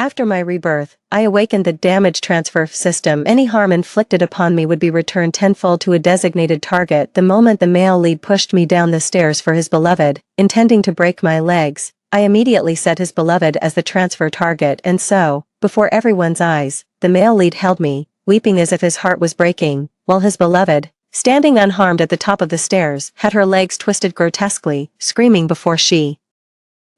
After my rebirth, I awakened the damage transfer system. Any harm inflicted upon me would be returned tenfold to a designated target the moment the male lead pushed me down the stairs for his beloved, intending to break my legs. I immediately set his beloved as the transfer target, and so, before everyone's eyes, the male lead held me, weeping as if his heart was breaking, while his beloved, standing unharmed at the top of the stairs, had her legs twisted grotesquely, screaming before she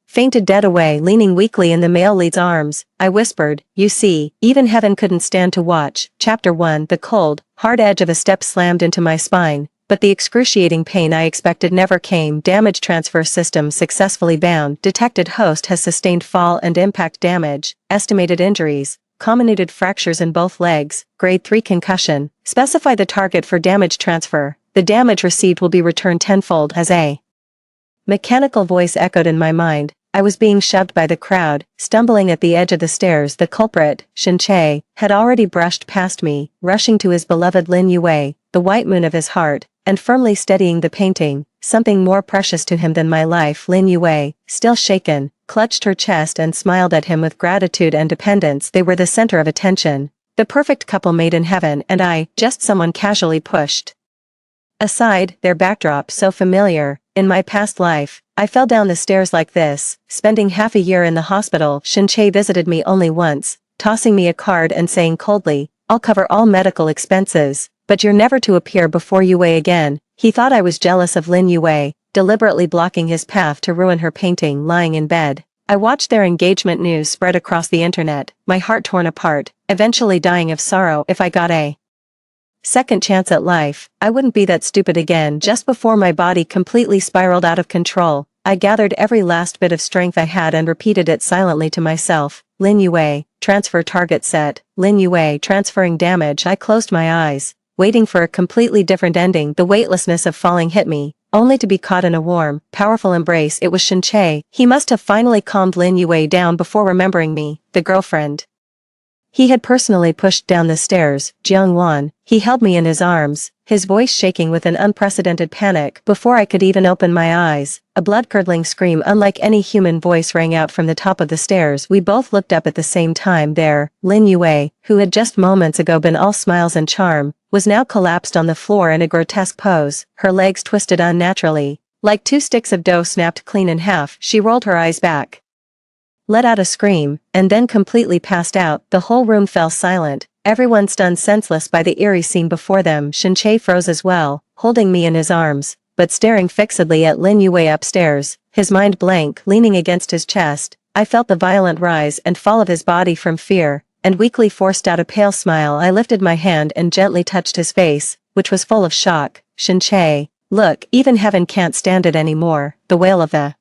fainted dead away. Leaning weakly in the male lead's arms, I whispered, "You see, even heaven couldn't stand to watch." Chapter 1. The cold, hard edge of a step slammed into my spine, but the excruciating pain I expected never came. Damage transfer system successfully bound. Detected host has sustained fall and impact damage. Estimated injuries: comminuted fractures in both legs, grade 3 concussion. Specify the target for damage transfer. The damage received will be returned tenfold. As a mechanical voice echoed in my mind, I was being shoved by the crowd, stumbling at the edge of the stairs. The culprit, Shin-chae, had already brushed past me, rushing to his beloved Lin Yue, the white moon of his heart, and firmly steadying the painting, something more precious to him than my life. Lin Yue, still shaken, clutched her chest and smiled at him with gratitude and dependence. They were the center of attention, the perfect couple made in heaven, and I, just someone casually pushed aside. Their backdrop so familiar. In my past life, I fell down the stairs like this, spending half a year in the hospital. Shin-chae visited me only once, tossing me a card and saying coldly, "I'll cover all medical expenses, but you're never to appear before Yue again." He thought I was jealous of Lin Yue, deliberately blocking his path to ruin her painting. Lying in bed, I watched their engagement news spread across the internet, my heart torn apart, eventually dying of sorrow. If I got a second chance at life, I wouldn't be that stupid again. Just before my body completely spiraled out of control, I gathered every last bit of strength I had and repeated it silently to myself. Lin Yue, transfer target set. Lin Yue, transferring damage. I closed my eyes, waiting for a completely different ending. The weightlessness of falling hit me, only to be caught in a warm, powerful embrace. It was Shin-chae. He must have finally calmed Lin Yue down before remembering me, the girlfriend he had personally pushed down the stairs. Jiang-wan, he held me in his arms, his voice shaking with an unprecedented panic. Before I could even open my eyes, a blood-curdling scream unlike any human voice rang out from the top of the stairs. We both looked up at the same time. There, Lin Yue, who had just moments ago been all smiles and charm, was now collapsed on the floor in a grotesque pose, her legs twisted unnaturally, like two sticks of dough snapped clean in half. She rolled her eyes back, let out a scream, and then completely passed out. The whole room fell silent, everyone stunned senseless by the eerie scene before them. Shin-chae froze as well, holding me in his arms, but staring fixedly at Lin Yue upstairs, his mind blank. Leaning against his chest, I felt the violent rise and fall of his body from fear, and weakly forced out a pale smile. I lifted my hand and gently touched his face, which was full of shock. Shin-chae, look, even heaven can't stand it anymore. The wail of the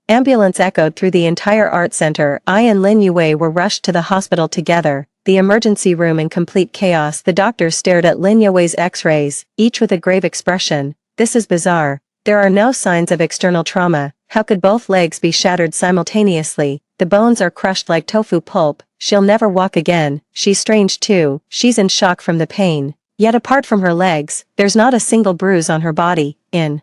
ambulance echoed through the entire art center. I and Lin Yue were rushed to the hospital together, the emergency room in complete chaos. The doctors stared at Lin Yue's x-rays, each with a grave expression. "This is bizarre. There are no signs of external trauma. How could both legs be shattered simultaneously? The bones are crushed like tofu pulp. She'll never walk again." She's strange too. She's in shock from the pain. Yet apart from her legs, there's not a single bruise on her body. In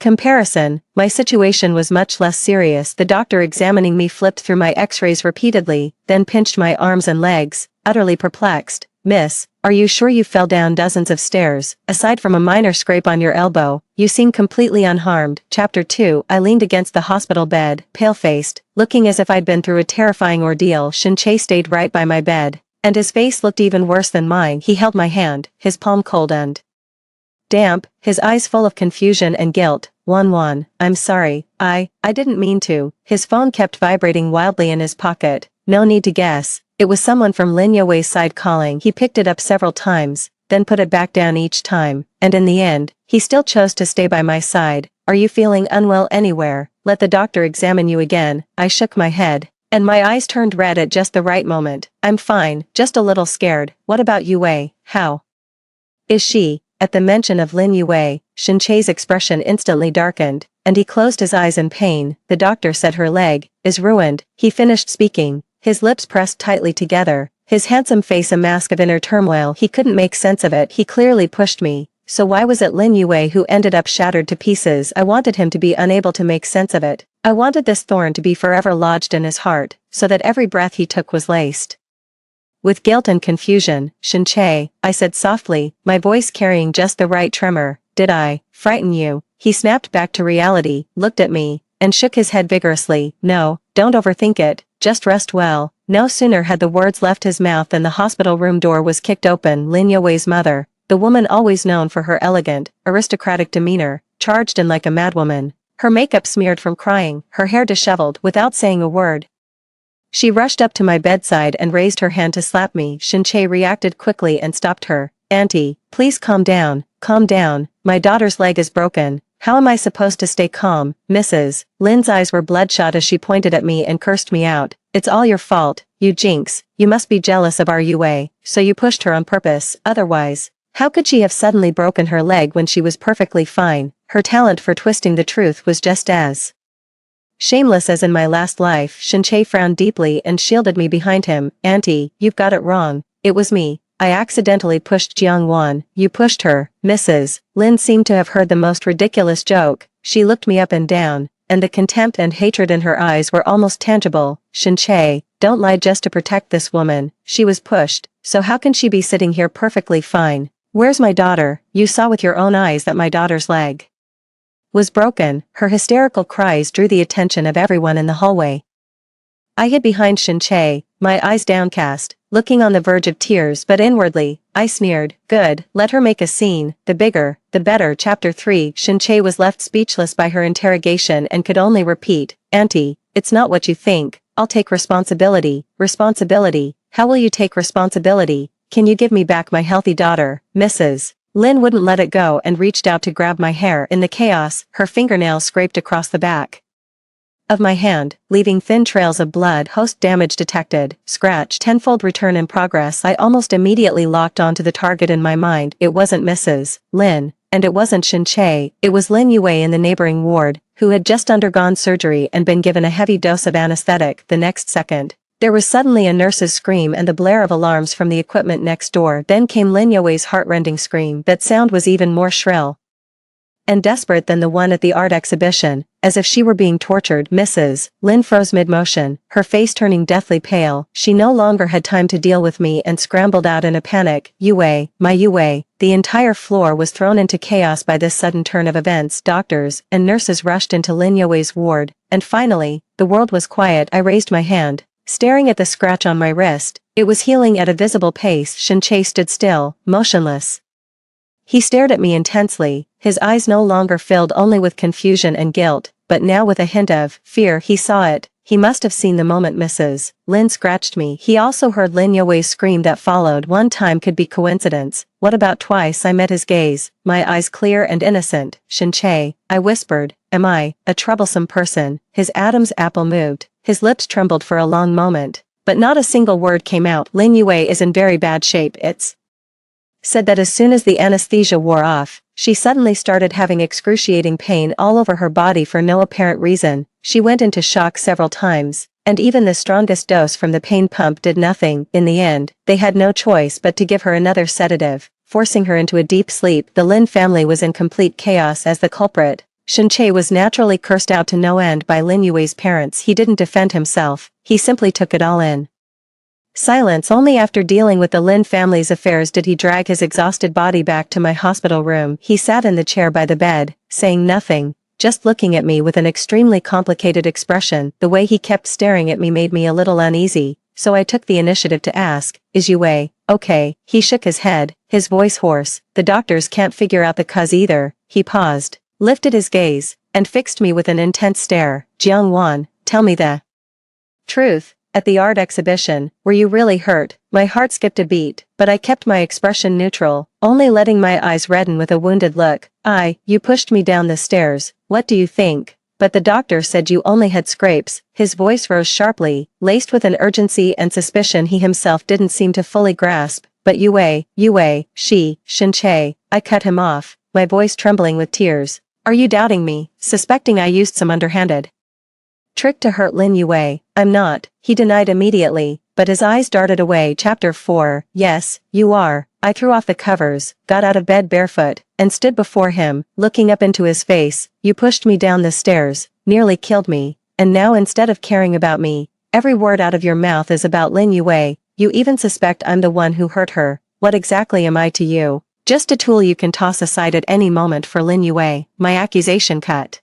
comparison, my situation was much less serious. The doctor examining me flipped through my x-rays repeatedly, then pinched my arms and legs, utterly perplexed. "Miss, are you sure you fell down dozens of stairs? Aside from a minor scrape on your elbow, you seem completely unharmed." Chapter 2. I leaned against the hospital bed, pale-faced, looking as if I'd been through a terrifying ordeal. Shin-chae stayed right by my bed, and his face looked even worse than mine. He held my hand, his palm cold and damp, his eyes full of confusion and guilt. "Wan, I'm sorry, I didn't mean to." His phone kept vibrating wildly in his pocket. No need to guess, it was someone from Lin Yue's side calling. He picked it up several times, then put it back down each time, and in the end, he still chose to stay by my side. "Are you feeling unwell anywhere? Let the doctor examine you again." I shook my head, and my eyes turned red at just the right moment. "I'm fine, just a little scared." "What about Yue? How is she?" At the mention of Lin Yue, Shin-chae's expression instantly darkened, and he closed his eyes in pain. "The doctor said her leg is ruined." He finished speaking, his lips pressed tightly together, his handsome face a mask of inner turmoil. He couldn't make sense of it. He clearly pushed me, so why was it Lin Yue who ended up shattered to pieces? I wanted him to be unable to make sense of it, I wanted this thorn to be forever lodged in his heart, so that every breath he took was laced with guilt and confusion. Shinche, I said softly, my voice carrying just the right tremor. Did I frighten you? He snapped back to reality, looked at me, and shook his head vigorously. No, don't overthink it, just rest well. No sooner had the words left his mouth than the hospital room door was kicked open. Lin Yue's mother, the woman always known for her elegant, aristocratic demeanor, charged in like a madwoman, her makeup smeared from crying, her hair disheveled. Without saying a word, she rushed up to my bedside and raised her hand to slap me. Shinche reacted quickly and stopped her. Auntie, please calm down, my daughter's leg is broken. How am I supposed to stay calm, Mrs. Lin's eyes were bloodshot as she pointed at me and cursed me out. It's all your fault, you jinx, you must be jealous of our Yue, so you pushed her on purpose, otherwise, how could she have suddenly broken her leg when she was perfectly fine? Her talent for twisting the truth was just as shameless as in my last life. Shinche frowned deeply and shielded me behind him. Auntie, you've got it wrong. It was me. I accidentally pushed Jiang Wan. You pushed her, Mrs. Lin seemed to have heard the most ridiculous joke. She looked me up and down, and the contempt and hatred in her eyes were almost tangible. Shinche, don't lie just to protect this woman. She was pushed, so how can she be sitting here perfectly fine? Where's my daughter? You saw with your own eyes that my daughter's leg was broken. Her hysterical cries drew the attention of everyone in the hallway. I hid behind Shinche, my eyes downcast, looking on the verge of tears, but inwardly, I sneered. Good, let her make a scene, the bigger, the better. Chapter 3. Shinche was left speechless by her interrogation and could only repeat, Auntie, it's not what you think. I'll take responsibility. Responsibility? How will you take responsibility? Can you give me back my healthy daughter, Mrs. Lin wouldn't let it go and reached out to grab my hair. In the chaos, her fingernails scraped across the back of my hand, leaving thin trails of blood. Host damage detected. Scratch. Tenfold return in progress. I almost immediately locked onto the target in my mind. It wasn't Mrs. Lin, and it wasn't Shinche. It was Lin Yue in the neighboring ward, who had just undergone surgery and been given a heavy dose of anesthetic. The next second, there was suddenly a nurse's scream and the blare of alarms from the equipment next door. Then came Lin Yue's heart-rending scream. That sound was even more shrill and desperate than the one at the art exhibition, as if she were being tortured. Mrs. Lin froze mid-motion, her face turning deathly pale. She no longer had time to deal with me and scrambled out in a panic. Yue, my Yue. The entire floor was thrown into chaos by this sudden turn of events. Doctors and nurses rushed into Lin Yue's ward, and finally, the world was quiet. I raised my hand, staring at the scratch on my wrist. It was healing at a visible pace. Shinche stood still, motionless. He stared at me intensely, his eyes no longer filled only with confusion and guilt, but now with a hint of fear. He saw it. He must have seen the moment Mrs. Lin scratched me. He also heard Lin Yue's scream that followed. One time could be coincidence. What about twice? I met his gaze, my eyes clear and innocent. Shinche, I whispered, am I a troublesome person? His Adam's apple moved, his lips trembled for a long moment, but not a single word came out. Lin Yue is in very bad shape. It's said that as soon as the anesthesia wore off, she suddenly started having excruciating pain all over her body for no apparent reason. She went into shock several times, and even the strongest dose from the pain pump did nothing. In the end, they had no choice but to give her another sedative, forcing her into a deep sleep. The Lin family was in complete chaos as the culprit. Shinche was naturally cursed out to no end by Lin Yue's parents. He didn't defend himself, he simply took it all in silence. Only after dealing with the Lin family's affairs did he drag his exhausted body back to my hospital room. He sat in the chair by the bed, saying nothing, just looking at me with an extremely complicated expression. The way he kept staring at me made me a little uneasy, so I took the initiative to ask, is Yue okay? He shook his head, his voice hoarse. The doctors can't figure out the cause either. He paused, lifted his gaze, and fixed me with an intense stare. Jiang Wan, tell me the truth. At the art exhibition, were you really hurt? My heart skipped a beat, but I kept my expression neutral, only letting my eyes redden with a wounded look. You pushed me down the stairs. What do you think? But the doctor said you only had scrapes. His voice rose sharply, laced with an urgency and suspicion he himself didn't seem to fully grasp. But Yue, Shinche. I cut him off, my voice trembling with tears. Are you doubting me, suspecting I used some underhanded trick to hurt Lin Yue? I'm not, he denied immediately, but his eyes darted away. Chapter 4. Yes, you are. I threw off the covers, got out of bed barefoot, and stood before him, looking up into his face. You pushed me down the stairs, nearly killed me, and now instead of caring about me, every word out of your mouth is about Lin Yue. You even suspect I'm the one who hurt her. What exactly am I to you? Just a tool you can toss aside at any moment for Lin Yue. My accusation cut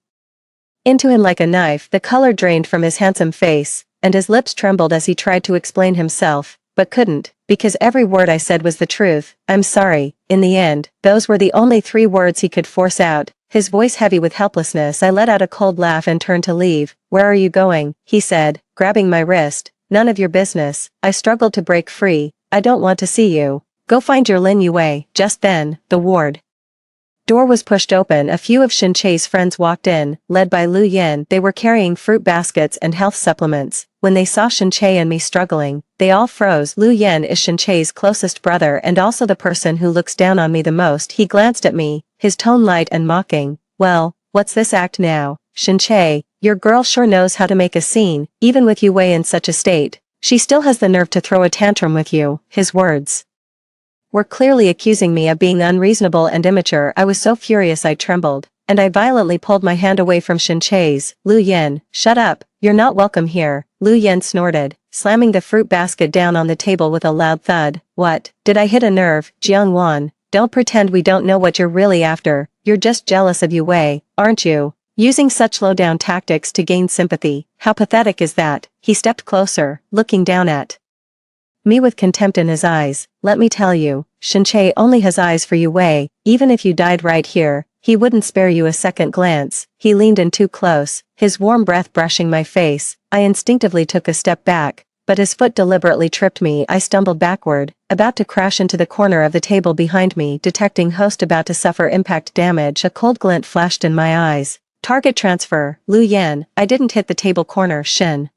into him like a knife. The color drained from his handsome face, and his lips trembled as he tried to explain himself, but couldn't, because every word I said was the truth. I'm sorry. In the end, those were the only 3 words he could force out, his voice heavy with helplessness. I let out a cold laugh and turned to leave. Where are you going? He said, grabbing my wrist. None of your business. I struggled to break free. I don't want to see you. Go find your Lin Yue. Just then, the ward door was pushed open. A few of Shinche's friends walked in, led by Lu Yen. They were carrying fruit baskets and health supplements. When they saw Shinche and me struggling, they all froze. Lu Yen is Shinche's closest brother and also the person who looks down on me the most. He glanced at me, his tone light and mocking. Well, what's this act now? Shinche, your girl sure knows how to make a scene, even with Yue in such a state. She still has the nerve to throw a tantrum with you. His words were clearly accusing me of being unreasonable and immature. I was so furious I trembled, and I violently pulled my hand away from Shinche's. Lu Yen, shut up, you're not welcome here. Lu Yen snorted, slamming the fruit basket down on the table with a loud thud. What, did I hit a nerve? Jiang Wan, don't pretend we don't know what you're really after. You're just jealous of Yue, aren't you? Using such low-down tactics to gain sympathy. How pathetic is that? He stepped closer, looking down at me with contempt in his eyes. Let me tell you, Shinche only has eyes for Yue. Even if you died right here, he wouldn't spare you a second glance. He leaned in too close, his warm breath brushing my face. I instinctively took a step back, but his foot deliberately tripped me. I stumbled backward, about to crash into the corner of the table behind me. Detecting host about to suffer impact damage, a cold glint flashed in my eyes. Target transfer. Lu Yen, I didn't hit the table corner. Shin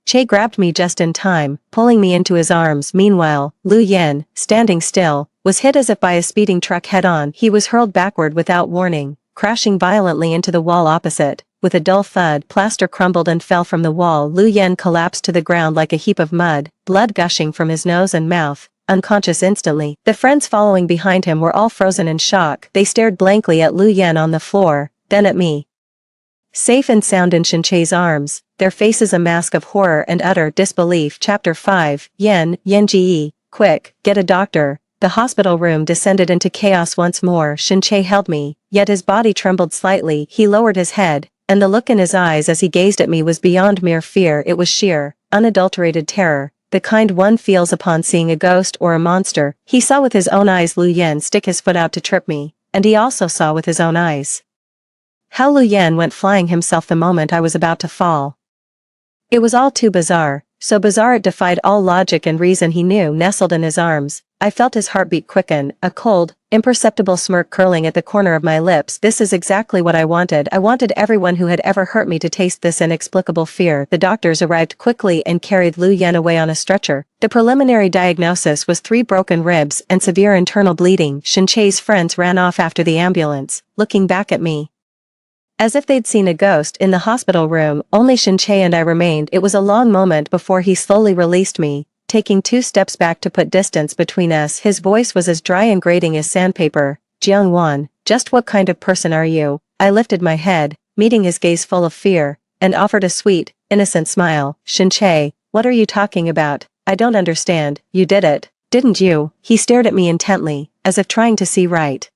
Che grabbed me just in time, pulling me into his arms. Meanwhile, Lu Yen, standing still, was hit as if by a speeding truck head-on. He was hurled backward without warning, crashing violently into the wall opposite. With a dull thud, plaster crumbled and fell from the wall. Lu Yen collapsed to the ground like a heap of mud, blood gushing from his nose and mouth, unconscious instantly. The friends following behind him were all frozen in shock. They stared blankly at Lu Yen on the floor, then at me. Safe and sound in Shinche's arms, their faces a mask of horror and utter disbelief. Chapter 5, Yenji, quick, get a doctor. The hospital room descended into chaos once more. Shinche held me, yet his body trembled slightly. He lowered his head, and the look in his eyes as he gazed at me was beyond mere fear. It was sheer, unadulterated terror, the kind one feels upon seeing a ghost or a monster. He saw with his own eyes Lu Yen stick his foot out to trip me, and he also saw with his own eyes how Lu Yen went flying himself the moment I was about to fall. It was all too bizarre, so bizarre it defied all logic and reason. He knew, nestled in his arms. I felt his heartbeat quicken, a cold, imperceptible smirk curling at the corner of my lips. This is exactly what I wanted. I wanted everyone who had ever hurt me to taste this inexplicable fear. The doctors arrived quickly and carried Lu Yen away on a stretcher. The preliminary diagnosis was 3 broken ribs and severe internal bleeding. Shinche's friends ran off after the ambulance, looking back at me as if they'd seen a ghost. In the hospital room, only Shinche and I remained. It was a long moment before he slowly released me, taking 2 steps back to put distance between us. His voice was as dry and grating as sandpaper. Jiang Wan, just what kind of person are you? I lifted my head, meeting his gaze full of fear, and offered a sweet, innocent smile. Shinche, what are you talking about? I don't understand. You did it, didn't you? He stared at me intently, as if trying to see right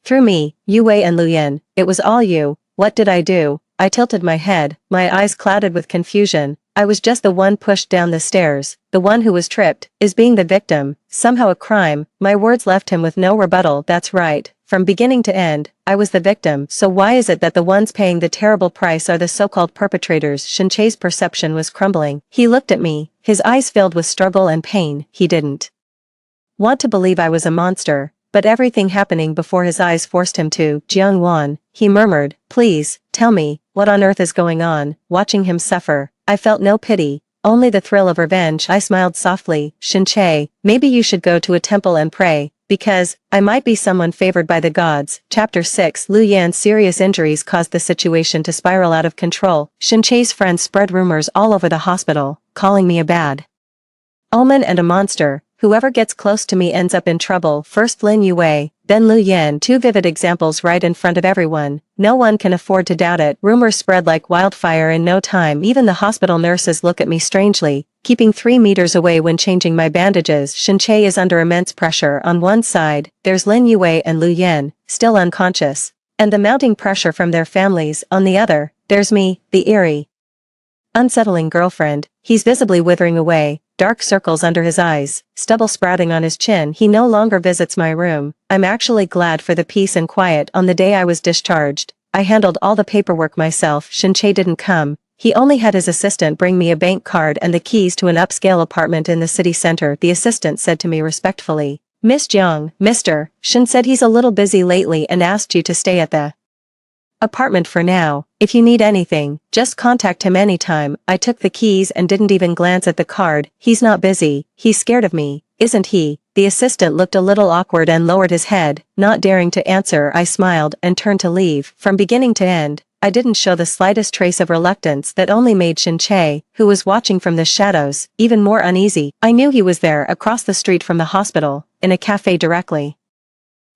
through me. Yue and Lu Yen, it was all you. What did I do? I tilted my head, my eyes clouded with confusion. I was just the one pushed down the stairs, the one who was tripped, is being the victim, somehow a crime. My words left him with no rebuttal. That's right. From beginning to end, I was the victim. So why is it that the ones paying the terrible price are the so-called perpetrators? Shinche's perception was crumbling. He looked at me, his eyes filled with struggle and pain. He didn't want to believe I was a monster, but everything happening before his eyes forced him to. Jiang Wan, he murmured, please, tell me, what on earth is going on? Watching him suffer, I felt no pity, only the thrill of revenge. I smiled softly. Shinche, maybe you should go to a temple and pray, because I might be someone favored by the gods. Chapter 6. Lu Yan's serious injuries caused the situation to spiral out of control. Shinche's friends spread rumors all over the hospital, calling me a bad omen and a monster. Whoever gets close to me ends up in trouble. First Lin Yue, then Lu Yan, two vivid examples right in front of everyone. No one can afford to doubt it. Rumors spread like wildfire in no time. Even the hospital nurses look at me strangely, keeping 3 meters away when changing my bandages. Shenche is under immense pressure. On one side, there's Lin Yue and Lu Yan, still unconscious, and the mounting pressure from their families. On the other, there's me, the eerie, unsettling girlfriend. He's visibly withering away, dark circles under his eyes, stubble sprouting on his chin. He no longer visits my room. I'm actually glad for the peace and quiet. On the day I was discharged, I handled all the paperwork myself. Shenche didn't come. He only had his assistant bring me a bank card and the keys to an upscale apartment in the city center. The assistant said to me respectfully, "Miss Jiang, Mr. Shen said he's a little busy lately and asked you to stay at the apartment for now. If you need anything, just contact him anytime." I took the keys and didn't even glance at the card. He's not busy. He's scared of me, isn't he? The assistant looked a little awkward and lowered his head, not daring to answer. I smiled and turned to leave. From beginning to end, I didn't show the slightest trace of reluctance that only made Shenche, who was watching from the shadows, even more uneasy. I knew he was there across the street from the hospital, in a cafe directly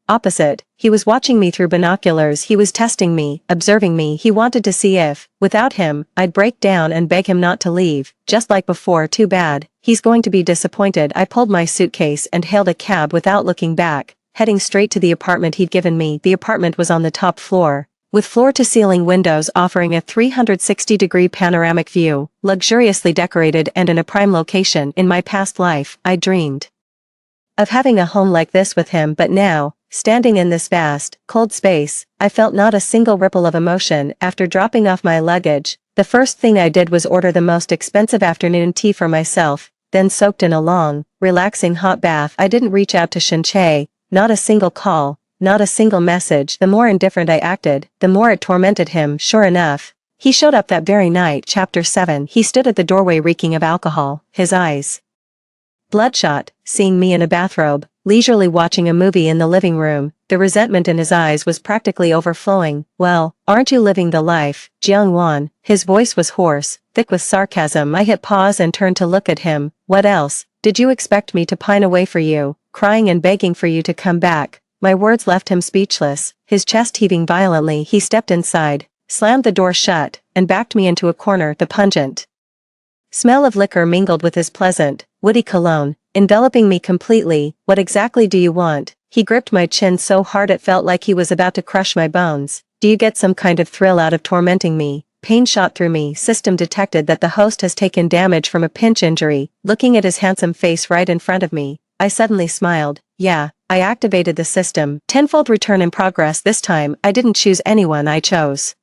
opposite. He was watching me through binoculars. He was testing me, observing me. He wanted to see if, without him, I'd break down and beg him not to leave, just like before. Too bad. He's going to be disappointed. I pulled my suitcase and hailed a cab without looking back, heading straight to the apartment he'd given me. The apartment was on the top floor, with floor-to-ceiling windows offering a 360-degree panoramic view, luxuriously decorated and in a prime location. In my past life, I dreamed of having a home like this with him, but now, standing in this vast, cold space, I felt not a single ripple of emotion. After dropping off my luggage, the first thing I did was order the most expensive afternoon tea for myself, then soaked in a long, relaxing hot bath. I didn't reach out to Shenche, not a single call, not a single message. The more indifferent I acted, the more it tormented him. Sure enough, he showed up that very night. Chapter 7. He stood at the doorway reeking of alcohol, his eyes bloodshot, seeing me in a bathrobe, leisurely watching a movie in the living room. The resentment in his eyes was practically overflowing. "Well, aren't you living the life, Jiang Wan?" His voice was hoarse, thick with sarcasm. I hit pause and turned to look at him. "What else? Did you expect me to pine away for you, crying and begging for you to come back?" My words left him speechless, his chest heaving violently. He stepped inside, slammed the door shut, and backed me into a corner. The pungent smell of liquor mingled with his pleasant, woody cologne, enveloping me completely. "What exactly do you want?" He gripped my chin so hard it felt like he was about to crush my bones. "Do you get some kind of thrill out of tormenting me?" Pain shot through me. System detected that the host has taken damage from a pinch injury. Looking at his handsome face right in front of me, I suddenly smiled. "Yeah, I activated the system. Tenfold return in progress. This time, I didn't choose anyone, I chose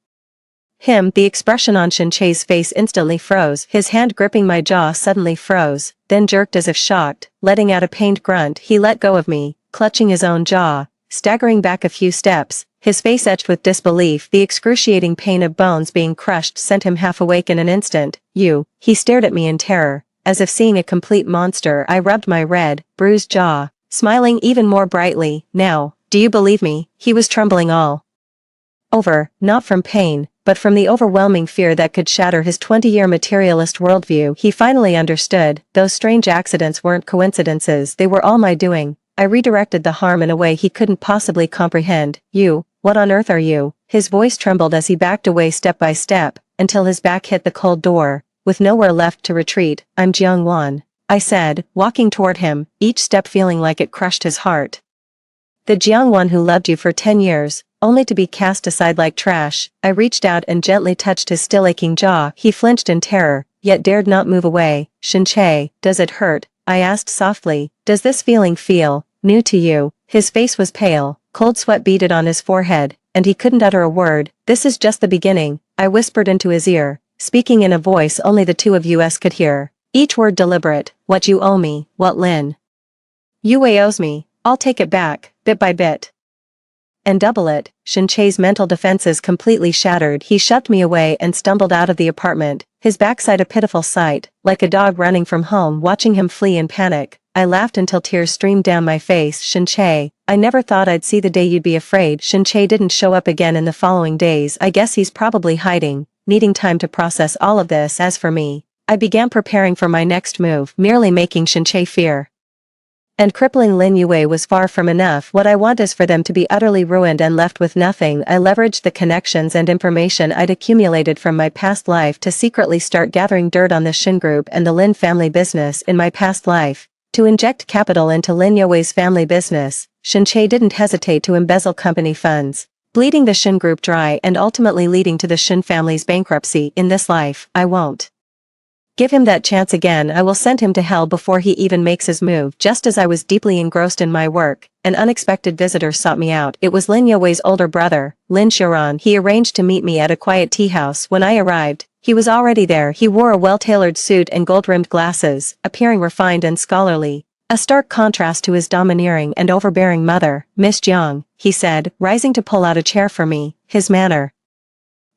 him." The expression on Shenche's face instantly froze. His hand gripping my jaw suddenly froze, then jerked as if shocked. Letting out a pained grunt, he let go of me, clutching his own jaw, staggering back a few steps, his face etched with disbelief. The excruciating pain of bones being crushed sent him half awake in an instant. "You." He stared at me in terror, as if seeing a complete monster. I rubbed my red, bruised jaw, smiling even more brightly. "Now, do you believe me?" He was trembling all over, not from pain, but from the overwhelming fear that could shatter his 20-year materialist worldview. He finally understood. Those strange accidents weren't coincidences. They were all my doing. I redirected the harm in a way he couldn't possibly comprehend. "You, what on earth are you?" His voice trembled as he backed away step by step, until his back hit the cold door, with nowhere left to retreat. "I'm Jiang Wan," I said, walking toward him, each step feeling like it crushed his heart. "The Jiang Wan who loved you for 10 years, only to be cast aside like trash." I reached out and gently touched his still aching jaw. He flinched in terror, yet dared not move away. "Shenche, does it hurt?" I asked softly. "Does this feeling feel new to you?" His face was pale, cold sweat beaded on his forehead, and he couldn't utter a word. "This is just the beginning," I whispered into his ear, speaking in a voice only the two of us could hear, each word deliberate. "What you owe me, what Lin Yue owes me, I'll take it back, bit by bit. And double it." Shenche's mental defenses completely shattered. He shoved me away and stumbled out of the apartment, his backside a pitiful sight, like a dog running from home watching him flee in panic. I laughed until tears streamed down my face. "Shenche, I never thought I'd see the day you'd be afraid." Shenche didn't show up again in the following days. I guess he's probably hiding, needing time to process all of this. As for me, I began preparing for my next move, merely making Shenche fear And crippling Lin Yue was far from enough. What I want is for them to be utterly ruined and left with nothing. I leveraged the connections and information I'd accumulated from my past life to secretly start gathering dirt on the Shin Group and the Lin family business in my past life. To inject capital into Lin Yue's family business, Shin-Che didn't hesitate to embezzle company funds, bleeding the Shin Group dry and ultimately leading to the Shin family's bankruptcy. In this life, I won't give him that chance again. I will send him to hell before he even makes his move. Just as I was deeply engrossed in my work, an unexpected visitor sought me out. It was Lin Yue's older brother, Lin Xiaoran. He arranged to meet me at a quiet tea house. When I arrived, he was already there. He wore a well-tailored suit and gold-rimmed glasses, appearing refined and scholarly. A stark contrast to his domineering and overbearing mother, Miss Jiang, he said, rising to pull out a chair for me. His manner,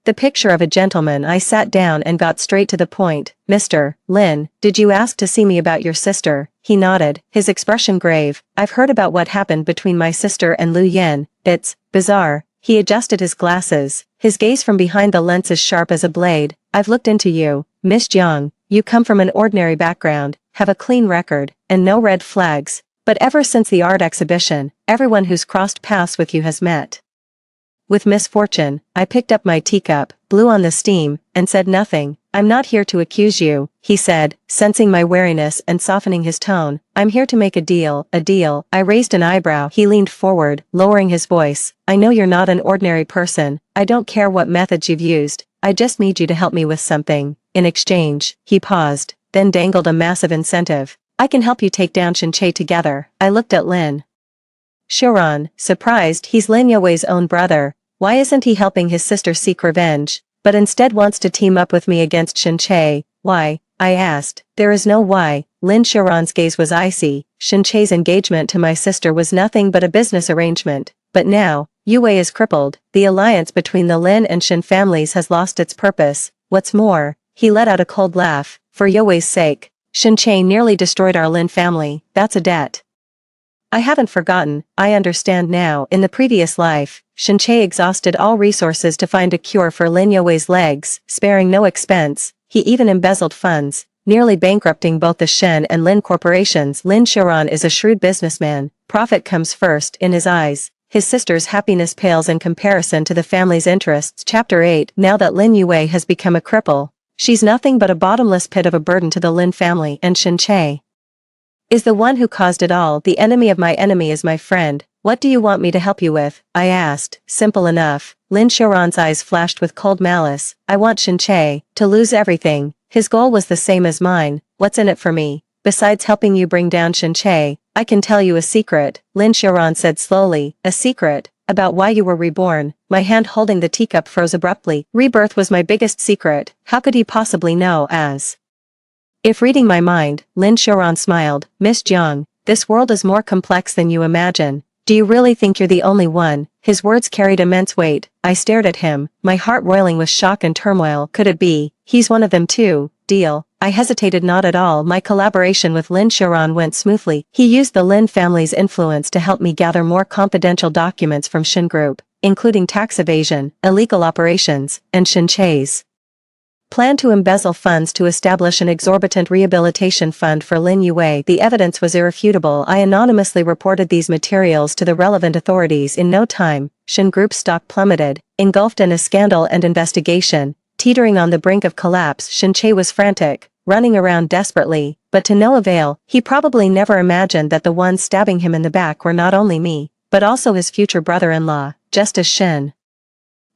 the picture of a gentleman. I sat down and got straight to the point. Mr. Lin, did you ask to see me about your sister? He nodded, his expression grave. I've heard about what happened between my sister and Lu Yan. It's bizarre. He adjusted his glasses, his gaze from behind the lenses sharp as a blade. I've looked into you, Miss Jiang. You come from an ordinary background, have a clean record, and no red flags. But ever since the art exhibition, everyone who's crossed paths with you has met with misfortune. I picked up my teacup, blew on the steam, and said nothing. I'm not here to accuse you, he said, sensing my wariness and softening his tone. I'm here to make a deal. A deal? I raised an eyebrow. He leaned forward, lowering his voice. I know you're not an ordinary person. I don't care what methods you've used. I just need you to help me with something. In exchange, he paused, then dangled a massive incentive. I can help you take down Shin-Che together. I looked at Lin Xiaoran, surprised. He's Lin Yue's own brother. Why isn't he helping his sister seek revenge, but instead wants to team up with me against Shin-Che? Why? I asked. There is no why. Lin Xiaoran's gaze was icy. Shin-Che's engagement to my sister was nothing but a business arrangement. But now, Yue is crippled. The alliance between the Lin and Shin families has lost its purpose. What's more, he let out a cold laugh. For Yue's sake, Shin-Che nearly destroyed our Lin family. That's a debt I haven't forgotten. I understand now. In the previous life, Shin-Che exhausted all resources to find a cure for Lin Yue's legs, sparing no expense. He even embezzled funds, nearly bankrupting both the Shen and Lin corporations. Lin Xiaoran is a shrewd businessman. Profit comes first in his eyes. His sister's happiness pales in comparison to the family's interests. Chapter 8. Now that Lin Yue has become a cripple, she's nothing but a bottomless pit of a burden to the Lin family, and Shin-Che is the one who caused it all. The enemy of my enemy is my friend. What do you want me to help you with? I asked. Simple enough. Lin Xiaoran's eyes flashed with cold malice. I want Shin-Che to lose everything. His goal was the same as mine. What's in it for me? Besides helping you bring down Shin-Che, I can tell you a secret, Lin Xiaoran said slowly. A secret? About why you were reborn? My hand holding the teacup froze abruptly. Rebirth was my biggest secret. How could he possibly know? As if reading my mind, Lin Xiaoran smiled. Miss Jiang, this world is more complex than you imagine. Do you really think you're the only one? His words carried immense weight. I stared at him, my heart roiling with shock and turmoil. Could it be? He's one of them too. Deal. I hesitated. Not at all. My collaboration with Lin Xiaoran went smoothly. He used the Lin family's influence to help me gather more confidential documents from Shin Group, including tax evasion, illegal operations, and Shin-Che's plan to embezzle funds to establish an exorbitant rehabilitation fund for Lin Yue. The evidence was irrefutable. I anonymously reported these materials to the relevant authorities. In no time, Shin Group's stock plummeted, engulfed in a scandal and investigation. Teetering on the brink of collapse, Shin-Che was frantic, running around desperately, but to no avail. He probably never imagined that the ones stabbing him in the back were not only me, but also his future brother-in-law. Just as Shin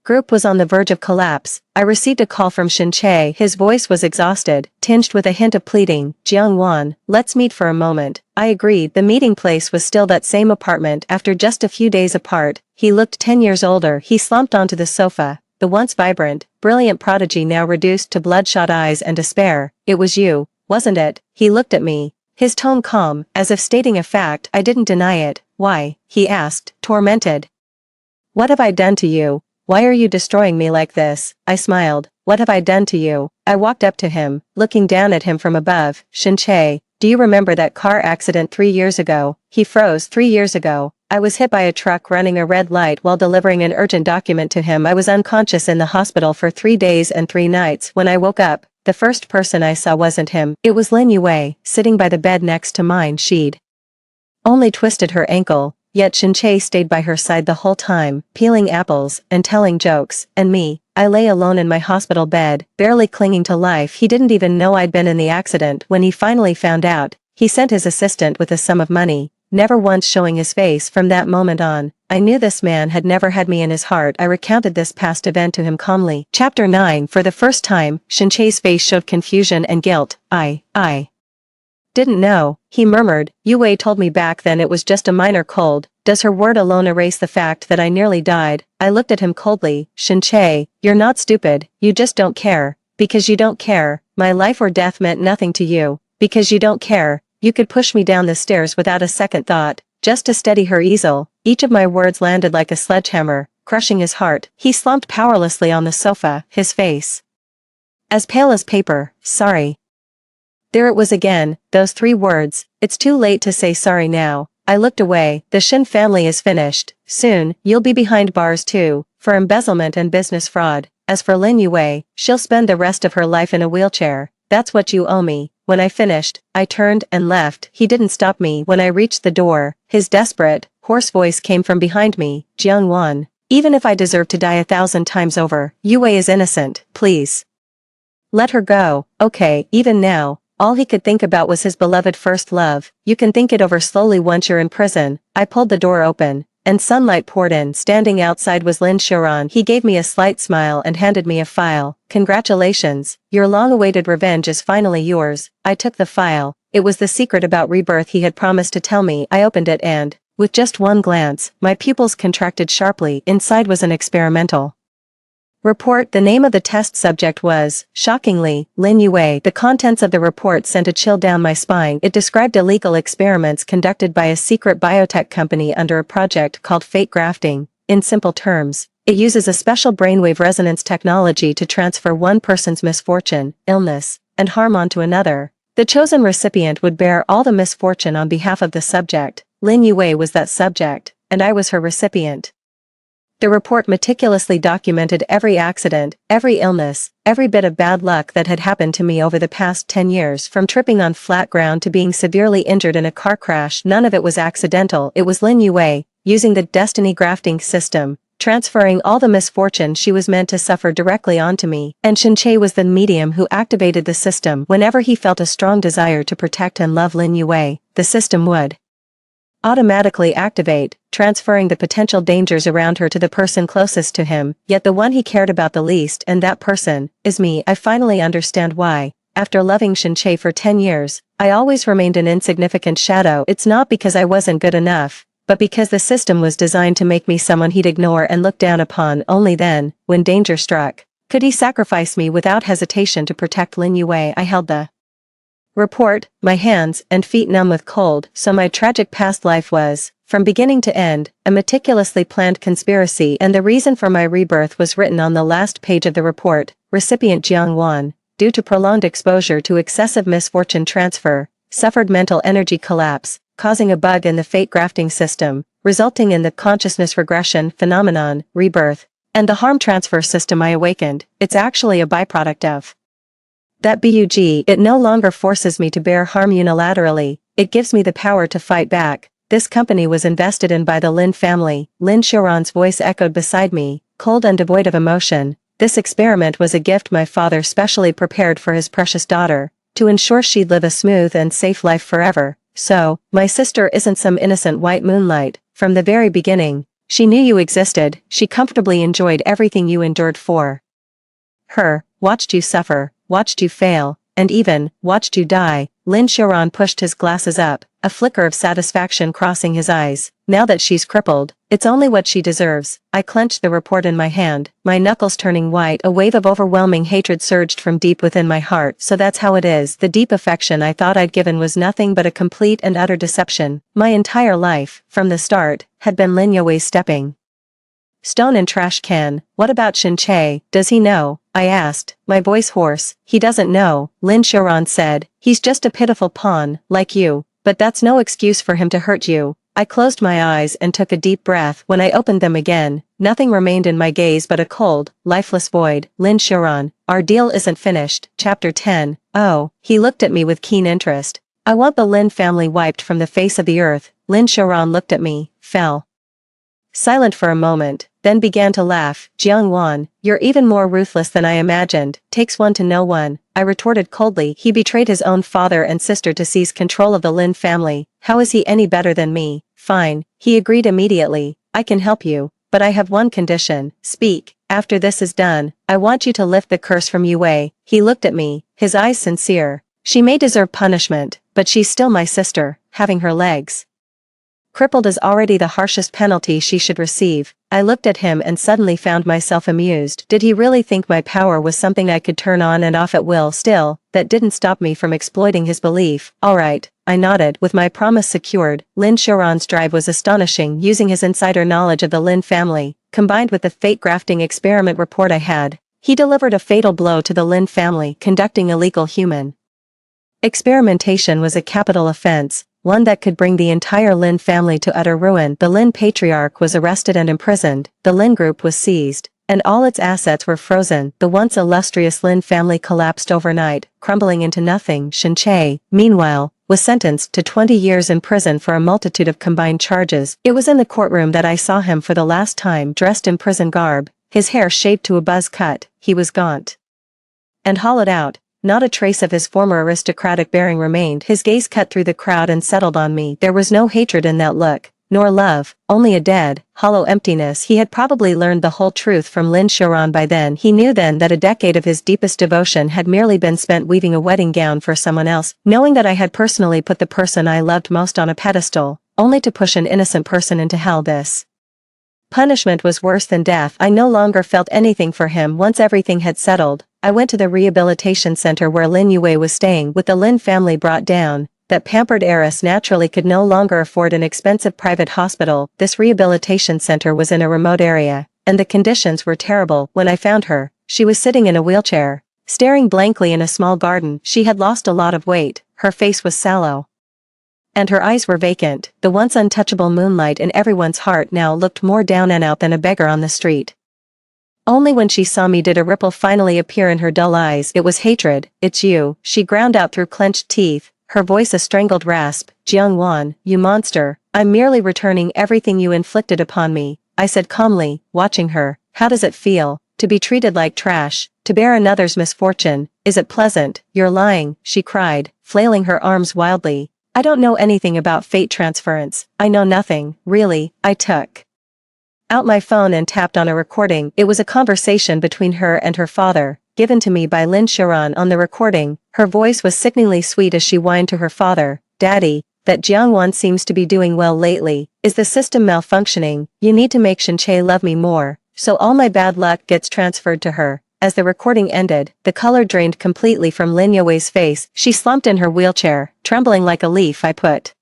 Group was on the verge of collapse, I received a call from Shin-Che. His voice was exhausted, tinged with a hint of pleading. Jiang Wan, let's meet for a moment. I agreed. The meeting place was still that same apartment. After just a few days apart, he looked 10 years older. He slumped onto the sofa, the once vibrant, brilliant prodigy now reduced to bloodshot eyes and despair. It was you, wasn't it? He looked at me, his tone calm, as if stating a fact. I didn't deny it. Why? He asked, tormented. What have I done to you? Why are you destroying me like this? I smiled. What have I done to you? I walked up to him, looking down at him from above. Shin-Che, do you remember that car accident 3 years ago? He froze. 3 years ago. I was hit by a truck running a red light while delivering an urgent document to him. I was unconscious in the hospital for 3 days and 3 nights. When I woke up, the first person I saw wasn't him. It was Lin Yue, sitting by the bed next to mine. She'd only twisted her ankle, yet Shinche stayed by her side the whole time, peeling apples and telling jokes, and me, I lay alone in my hospital bed, barely clinging to life. He didn't even know I'd been in the accident. When he finally found out, he sent his assistant with a sum of money, never once showing his face. From that moment on, I knew this man had never had me in his heart. I recounted this past event to him calmly. Chapter 9. For the first time, Shinche's face showed confusion and guilt. I didn't know, he murmured. Yue told me back then it was just a minor cold. Does her word alone erase the fact that I nearly died? I looked at him coldly. Shinche, you're not stupid, you just don't care. Because you don't care, my life or death meant nothing to you. Because you don't care, you could push me down the stairs without a second thought, just to steady her easel. Each of my words landed like a sledgehammer, crushing his heart. He slumped powerlessly on the sofa, his face as pale as paper. Sorry. There it was again, those 3 words. It's too late to say sorry now. I looked away. The Shin family is finished. Soon, you'll be behind bars too, for embezzlement and business fraud. As for Lin Yue, she'll spend the rest of her life in a wheelchair. That's what you owe me. When I finished, I turned and left. He didn't stop me. When I reached the door, his desperate, hoarse voice came from behind me. Jiang-wan, even if I deserve to die 1,000 times over, Yue is innocent. Please let her go. Okay, even now, all he could think about was his beloved first love. You can think it over slowly once you're in prison. I pulled the door open, and sunlight poured in. Standing outside was Lin Xiaoran. He gave me a slight smile and handed me a file. Congratulations, your long-awaited revenge is finally yours. I took the file. It was the secret about rebirth he had promised to tell me. I opened it and, with just one glance, my pupils contracted sharply. Inside was an experimental report. The name of the test subject was, shockingly, Lin Yue. The contents of the report sent a chill down my spine. It described illegal experiments conducted by a secret biotech company under a project called fate grafting. In simple terms, it uses a special brainwave resonance technology to transfer one person's misfortune, illness, and harm onto another. The chosen recipient would bear all the misfortune on behalf of the subject. Lin Yue was that subject, and I was her recipient. The report meticulously documented every accident, every illness, every bit of bad luck that had happened to me over the past 10 years, from tripping on flat ground to being severely injured in a car crash. None of it was accidental. It was Lin Yue, using the destiny grafting system, transferring all the misfortune she was meant to suffer directly onto me. And Shinche was the medium who activated the system. Whenever he felt a strong desire to protect and love Lin Yue, the system would automatically activate, transferring the potential dangers around her to the person closest to him, yet the one he cared about the least, and that person is me. I finally understand why, after loving Shinche for 10 years, I always remained an insignificant shadow. It's not because I wasn't good enough, but because the system was designed to make me someone he'd ignore and look down upon. Only then, when danger struck, could he sacrifice me without hesitation to protect Lin Yue. I held the report, my hands and feet numb with cold. So my tragic past life was, from beginning to end, a meticulously planned conspiracy, and the reason for my rebirth was written on the last page of the report. Recipient Jiang Wan, due to prolonged exposure to excessive misfortune transfer, suffered mental energy collapse, causing a bug in the fate grafting system, resulting in the consciousness regression phenomenon, rebirth, and the harm transfer system I awakened. It's actually a byproduct of that bug. It no longer forces me to bear harm unilaterally, it gives me the power to fight back. This company was invested in by the Lin family. Lin Xiaoran's voice echoed beside me, cold and devoid of emotion. This experiment was a gift my father specially prepared for his precious daughter, to ensure she'd live a smooth and safe life forever. So, my sister isn't some innocent white moonlight. From the very beginning, she knew you existed. She comfortably enjoyed everything you endured for her, watched you suffer, watched you fail, and even watched you die. Lin Xiaoran pushed his glasses up, a flicker of satisfaction crossing his eyes. Now that she's crippled, it's only what she deserves. I clenched the report in my hand, my knuckles turning white. A wave of overwhelming hatred surged from deep within my heart. So that's how it is. The deep affection I thought I'd given was nothing but a complete and utter deception. My entire life, from the start, had been Lin Yue's stepping stone and trash can. What about Shinche? Does he know? I asked, my voice hoarse. He doesn't know, Lin Xiaoran said. He's just a pitiful pawn, like you. But that's no excuse for him to hurt you. I closed my eyes and took a deep breath. When I opened them again, nothing remained in my gaze but a cold, lifeless void. Lin Xiaoran, our deal isn't finished. Chapter 10. Oh, he looked at me with keen interest. I want the Lin family wiped from the face of the earth. Lin Xiaoran looked at me, fell silent for a moment, then began to laugh. Jiang Wan, you're even more ruthless than I imagined, takes one to know one, I retorted coldly. He betrayed his own father and sister to seize control of the Lin family, how is he any better than me? Fine, he agreed immediately, I can help you, but I have one condition, speak, after this is done, I want you to lift the curse from Yue. He looked at me, his eyes sincere, she may deserve punishment, but she's still my sister, having her legs crippled is already the harshest penalty she should receive. I looked at him and suddenly found myself amused. Did he really think my power was something I could turn on and off at will? Still, that didn't stop me from exploiting his belief. Alright, I nodded. With my promise secured, Lin Xiaoran's drive was astonishing. Using his insider knowledge of the Lin family, combined with the fate grafting experiment report I had, he delivered a fatal blow to the Lin family. Conducting illegal human experimentation was a capital offense, one that could bring the entire Lin family to utter ruin. The Lin patriarch was arrested and imprisoned, the Lin group was seized, and all its assets were frozen. The once illustrious Lin family collapsed overnight, crumbling into nothing. Shen Che, meanwhile, was sentenced to 20 years in prison for a multitude of combined charges. It was in the courtroom that I saw him for the last time, dressed in prison garb, his hair shaved to a buzz cut. He was gaunt and hollowed out. Not a trace of his former aristocratic bearing remained. His gaze cut through the crowd and settled on me. There was no hatred in that look, nor love, only a dead, hollow emptiness. He had probably learned the whole truth from Lin Xiaoran by then. He knew then that a decade of his deepest devotion had merely been spent weaving a wedding gown for someone else, knowing that I had personally put the person I loved most on a pedestal, only to push an innocent person into hell. This punishment was worse than death. I no longer felt anything for him. Once everything had settled, I went to the rehabilitation center where Lin Yue was staying. With the Lin family brought down, that pampered heiress naturally could no longer afford an expensive private hospital. This rehabilitation center was in a remote area, and the conditions were terrible. When I found her, she was sitting in a wheelchair, staring blankly in a small garden. She had lost a lot of weight, her face was sallow, and her eyes were vacant. The once untouchable moonlight in everyone's heart now looked more down and out than a beggar on the street. Only when she saw me did a ripple finally appear in her dull eyes. It was hatred. It's you, she ground out through clenched teeth, her voice a strangled rasp. Jiang Wan, you monster, I'm merely returning everything you inflicted upon me, I said calmly, watching her. How does it feel, to be treated like trash, to bear another's misfortune? Is it pleasant? You're lying, she cried, flailing her arms wildly. I don't know anything about fate transference, I know nothing, really. I took out my phone and tapped on a recording. It was a conversation between her and her father, given to me by Lin Xiaoran. On the recording, her voice was sickeningly sweet as she whined to her father, Daddy, that Jiang Wan seems to be doing well lately. Is the system malfunctioning? You need to make Shen Che love me more, so all my bad luck gets transferred to her. As the recording ended, the color drained completely from Lin Yue's face. She slumped in her wheelchair, trembling like a leaf. I put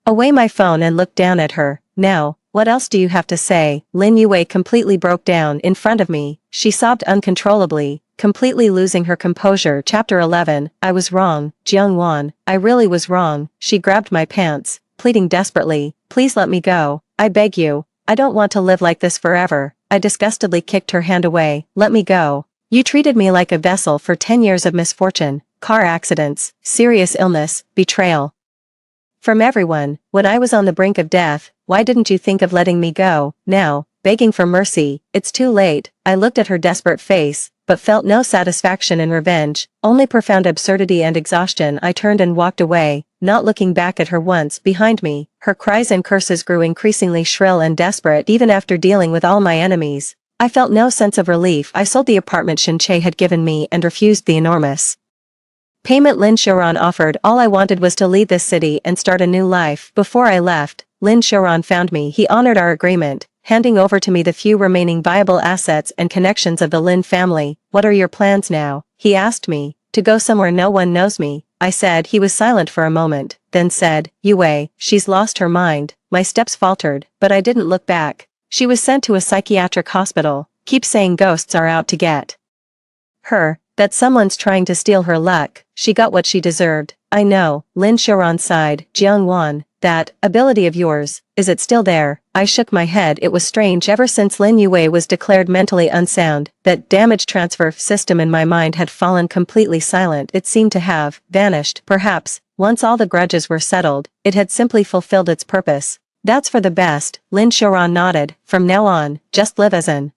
away my phone and looked down at her. Now, what else do you have to say? Lin Yue completely broke down in front of me. She sobbed uncontrollably, completely losing her composure. Chapter 11, I was wrong, Jiang Wan, I really was wrong. She grabbed my pants, pleading desperately, please let me go, I beg you, I don't want to live like this forever. I disgustedly kicked her hand away. Let me go. You treated me like a vessel for 10 years of misfortune, car accidents, serious illness, betrayal from everyone. When I was on the brink of death, why didn't you think of letting me go? Now, begging for mercy, it's too late. I looked at her desperate face, but felt no satisfaction in revenge, only profound absurdity and exhaustion. I turned and walked away, not looking back at her once. Behind me, her cries and curses grew increasingly shrill and desperate. Even after dealing with all my enemies, I felt no sense of relief. I sold the apartment Shen Che had given me and refused the enormous payment Lin Xiaoran offered. All I wanted was to leave this city and start a new life. Before I left, Lin Xiaoran found me. He honored our agreement, handing over to me the few remaining viable assets and connections of the Lin family. What are your plans now? He asked me. To go somewhere no one knows me, I said. He was silent for a moment, then said, Yue, she's lost her mind. My steps faltered, but I didn't look back. She was sent to a psychiatric hospital. Keep saying ghosts are out to get her, that someone's trying to steal her luck. She got what she deserved. I know, Lin Xiaoran sighed. Jiang Wan, that ability of yours, is it still there? I shook my head. It was strange. Ever since Lin Yue was declared mentally unsound, that damage transfer system in my mind had fallen completely silent. It seemed to have vanished. Perhaps, Once all the grudges were settled, it had simply fulfilled its purpose. That's for the best, Lin Xiaoran nodded. From now on, just live as an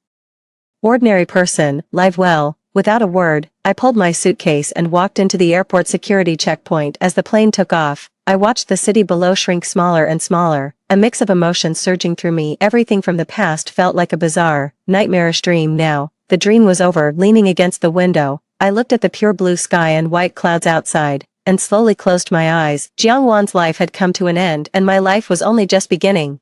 ordinary person, live well. Without a word, I pulled my suitcase and walked into the airport security checkpoint. As the plane took off, I watched the city below shrink smaller and smaller, a mix of emotions surging through me. Everything from the past felt like a bizarre, nightmarish dream now. The dream was over. Leaning against the window, I looked at the pure blue sky and white clouds outside, and slowly closed my eyes. Jiang Wan's life had come to an end and my life was only just beginning.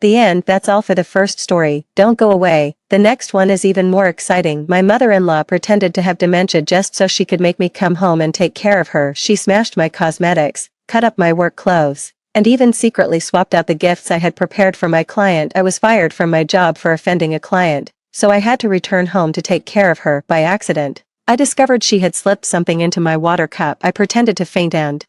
The end. That's all for the first story. Don't go away. The next one is even more exciting. My mother-in-law pretended to have dementia just so she could make me come home and take care of her. She smashed my cosmetics, cut up my work clothes, and even secretly swapped out the gifts I had prepared for my client. I was fired from my job for offending a client, so I had to return home to take care of her. By accident, I discovered she had slipped something into my water cup. I pretended to faint and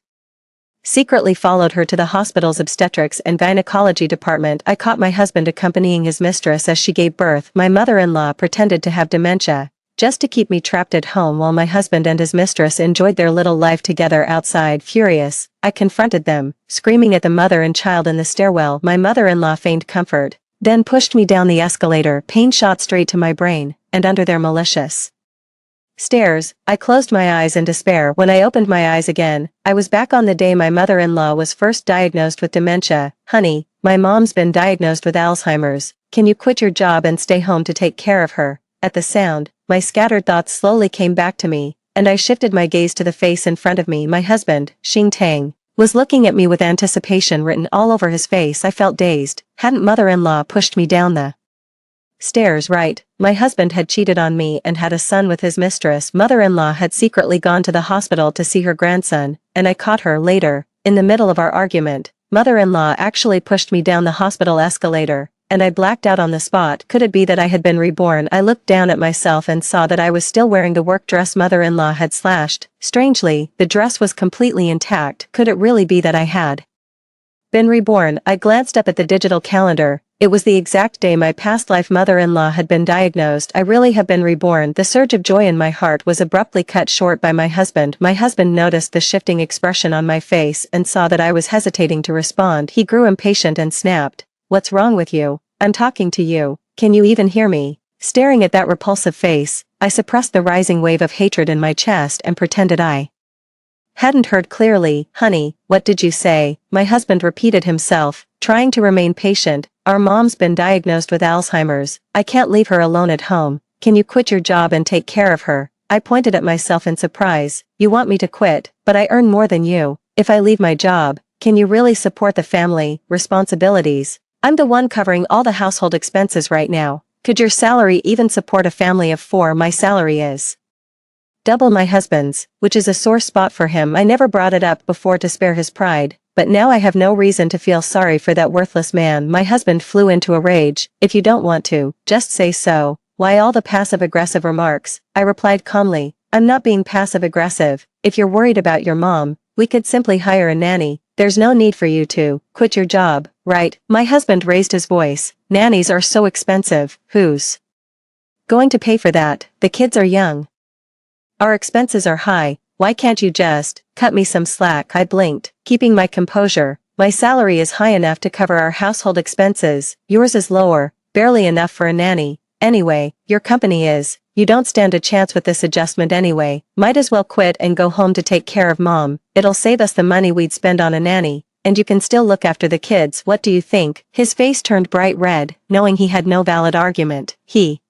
secretly followed her to the hospital's obstetrics and gynecology department. I caught my husband accompanying his mistress as she gave birth. My mother-in-law pretended to have dementia, just to keep me trapped at home while my husband and his mistress enjoyed their little life together outside. Furious, I confronted them, screaming at the mother and child in the stairwell. My mother-in-law feigned comfort, then pushed me down the escalator. Pain shot straight to my brain, and under their malicious stares, I closed my eyes in despair. When I opened my eyes again, I was back on the day my mother-in-law was first diagnosed with dementia. Honey, my mom's been diagnosed with Alzheimer's. Can you quit your job and stay home to take care of her? At the sound, my scattered thoughts slowly came back to me, and I shifted my gaze to the face in front of me. My husband, Xing Tang, was looking at me with anticipation written all over his face. I felt dazed. Hadn't mother-in-law pushed me down the stairs? Right. My husband had cheated on me and had a son with his mistress. Mother-in-law had secretly gone to the hospital to see her grandson, and I caught her later, in the middle of our argument. Mother-in-law actually pushed me down the hospital escalator, and I blacked out on the spot. Could it be that I had been reborn? I looked down at myself and saw that I was still wearing the work dress mother-in-law had slashed. Strangely, the dress was completely intact. Could it really be that I had been reborn? I glanced up at the digital calendar. It was the exact day my past life mother-in-law had been diagnosed. I really have been reborn. The surge of joy in my heart was abruptly cut short by my husband. My husband noticed the shifting expression on my face and saw that I was hesitating to respond. He grew impatient and snapped, "What's wrong with you? I'm talking to you. Can you even hear me?" Staring at that repulsive face, I suppressed the rising wave of hatred in my chest and pretended I hadn't heard clearly. "Honey, what did you say?" My husband repeated himself, trying to remain patient. "Our mom's been diagnosed with Alzheimer's. I can't leave her alone at home. Can you quit your job and take care of her?" I pointed at myself in surprise. "You want me to quit, but I earn more than you. If I leave my job, can you really support the family responsibilities? I'm the one covering all the household expenses right now. Could your salary even support a family of 4? My salary is double my husband's, which is a sore spot for him. I never brought it up before to spare his pride, but now I have no reason to feel sorry for that worthless man." My husband flew into a rage. "If you don't want to, just say so. Why all the passive-aggressive remarks?" I replied calmly. "I'm not being passive-aggressive. If you're worried about your mom, we could simply hire a nanny. There's no need for you to quit your job, right?" My husband raised his voice. "Nannies are so expensive. Who's going to pay for that? The kids are young. Our expenses are high. Why can't you just cut me some slack?" I blinked, keeping my composure. "My salary is high enough to cover our household expenses. Yours is lower, barely enough for a nanny. Anyway, your company is. You don't stand a chance with this adjustment anyway. Might as well quit and go home to take care of mom. It'll save us the money we'd spend on a nanny, and you can still look after the kids. What do you think?" His face turned bright red, knowing he had no valid argument. He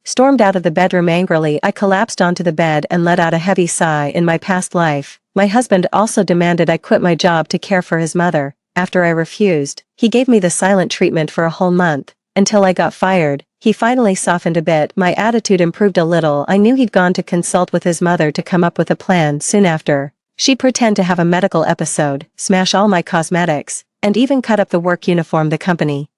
stormed out of the bedroom angrily. I collapsed onto the bed and let out a heavy sigh. In my past life, my husband also demanded I quit my job to care for his mother. After I refused, he gave me the silent treatment for a whole month, until I got fired. He finally softened a bit. My attitude improved a little. I knew he'd gone to consult with his mother to come up with a plan. Soon after, she'd pretend to have a medical episode, smash all my cosmetics, and even cut up the work uniform the company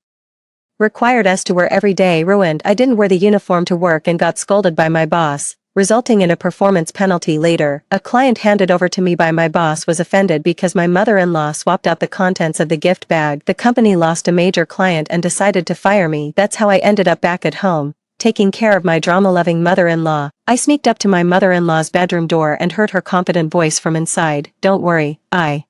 required us to wear every day. Ruined. I didn't wear the uniform to work and got scolded by my boss, resulting in a performance penalty. Later, a client handed over to me by my boss was offended because my mother-in-law swapped out the contents of the gift bag. The company lost a major client and decided to fire me. That's how I ended up back at home, taking care of my drama-loving mother-in-law. I sneaked up to my mother-in-law's bedroom door and heard her confident voice from inside. "Don't worry, I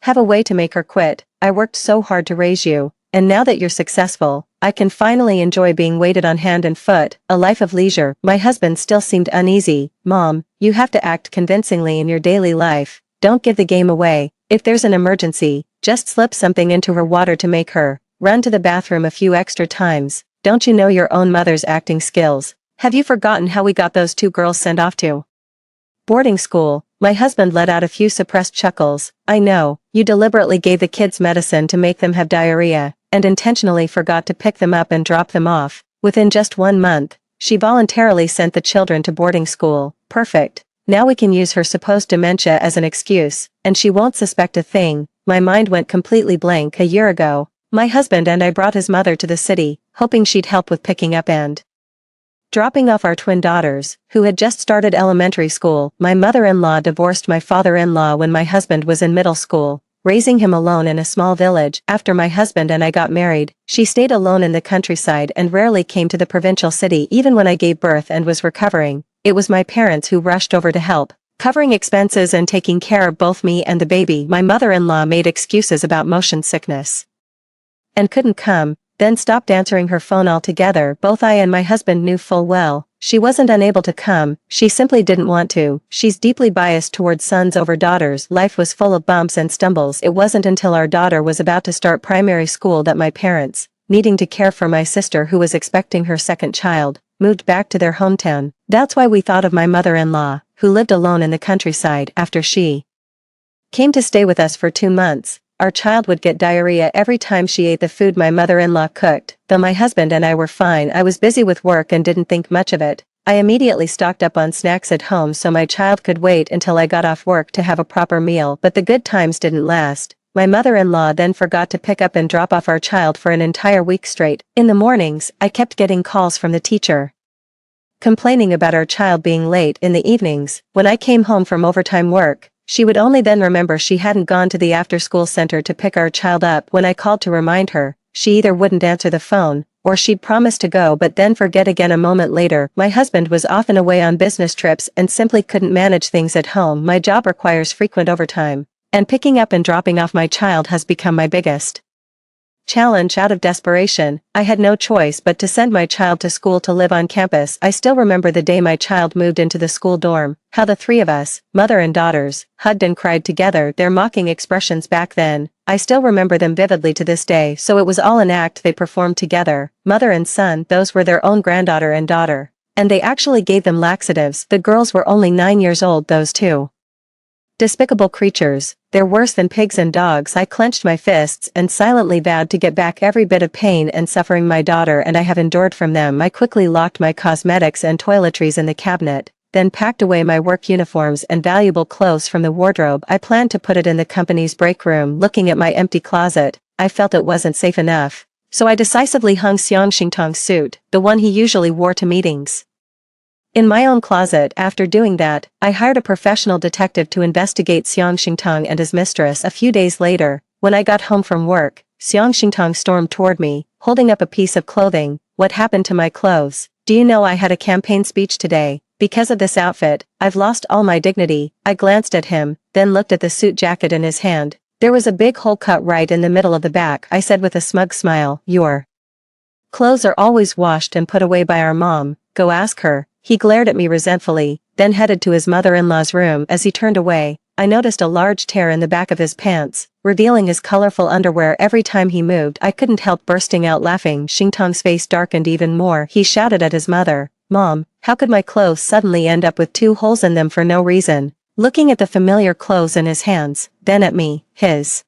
have a way to make her quit. I worked so hard to raise you, and now that you're successful, I can finally enjoy being waited on hand and foot, a life of leisure." My husband still seemed uneasy. "Mom, you have to act convincingly in your daily life. Don't give the game away. If there's an emergency, just slip something into her water to make her run to the bathroom a few extra times. Don't you know your own mother's acting skills? Have you forgotten how we got those two girls sent off to boarding school?" My husband let out a few suppressed chuckles. "I know, you deliberately gave the kids medicine to make them have diarrhea, and intentionally forgot to pick them up and drop them off. Within just 1 month, she voluntarily sent the children to boarding school. Perfect. Now we can use her supposed dementia as an excuse, and she won't suspect a thing." My mind went completely blank. A year ago, my husband and I brought his mother to the city, hoping she'd help with picking up and dropping off our twin daughters, who had just started elementary school. My mother-in-law divorced my father-in-law when my husband was in middle school, raising him alone in a small village. After my husband and I got married, she stayed alone in the countryside and rarely came to the provincial city. Even when I gave birth and was recovering, it was my parents who rushed over to help, covering expenses and taking care of both me and the baby. My mother-in-law made excuses about motion sickness and couldn't come, then stopped answering her phone altogether. Both I and my husband knew full well she wasn't unable to come, she simply didn't want to. She's deeply biased towards sons over daughters. Life was full of bumps and stumbles. It wasn't until our daughter was about to start primary school that my parents, needing to care for my sister who was expecting her second child, moved back to their hometown. That's why we thought of my mother-in-law, who lived alone in the countryside. After she came to stay with us for 2 months, our child would get diarrhea every time she ate the food my mother-in-law cooked. Though my husband and I were fine, I was busy with work and didn't think much of it. I immediately stocked up on snacks at home so my child could wait until I got off work to have a proper meal. But the good times didn't last. My mother-in-law then forgot to pick up and drop off our child for an entire week straight. In the mornings, I kept getting calls from the teacher complaining about our child being late. In the evenings, when I came home from overtime work, she would only then remember she hadn't gone to the after-school center to pick our child up. When I called to remind her, she either wouldn't answer the phone, or she'd promise to go but then forget again a moment later. My husband was often away on business trips and simply couldn't manage things at home. My job requires frequent overtime, and picking up and dropping off my child has become my biggest challenge. Out of desperation, I had no choice but to send my child to school to live on campus. I still remember the day my child moved into the school dorm, how the three of us, mother and daughters, hugged and cried together. Their mocking expressions back then, I still remember them vividly to this day. So it was all an act they performed together, mother and son. Those were their own granddaughter and daughter, and they actually gave them laxatives. The girls were only 9 years old. Those two despicable creatures, they're worse than pigs and dogs. I clenched my fists and silently vowed to get back every bit of pain and suffering my daughter and I have endured from them. I quickly locked my cosmetics and toiletries in the cabinet, then packed away my work uniforms and valuable clothes from the wardrobe. I planned to put it in the company's break room. Looking at my empty closet, I felt it wasn't safe enough, so I decisively hung Xiang Xingtong's suit, the one he usually wore to meetings, in my own closet. After doing that, I hired a professional detective to investigate Xiang Xingtong and his mistress. A few days later, when I got home from work, Xiang Xingtong stormed toward me, holding up a piece of clothing. "What happened to my clothes? Do you know I had a campaign speech today? Because of this outfit, I've lost all my dignity." I glanced at him, then looked at the suit jacket in his hand. There was a big hole cut right in the middle of the back. I said with a smug smile, "Your clothes are always washed and put away by our mom. Go ask her." He glared at me resentfully, then headed to his mother-in-law's room. As he turned away, I noticed a large tear in the back of his pants, revealing his colorful underwear. Every time he moved, I couldn't help bursting out laughing. Xingtong's face darkened even more. He shouted at his mother, "Mom, how could my clothes suddenly end up with 2 holes in them for no reason?" Looking at the familiar clothes in his hands, then at me, his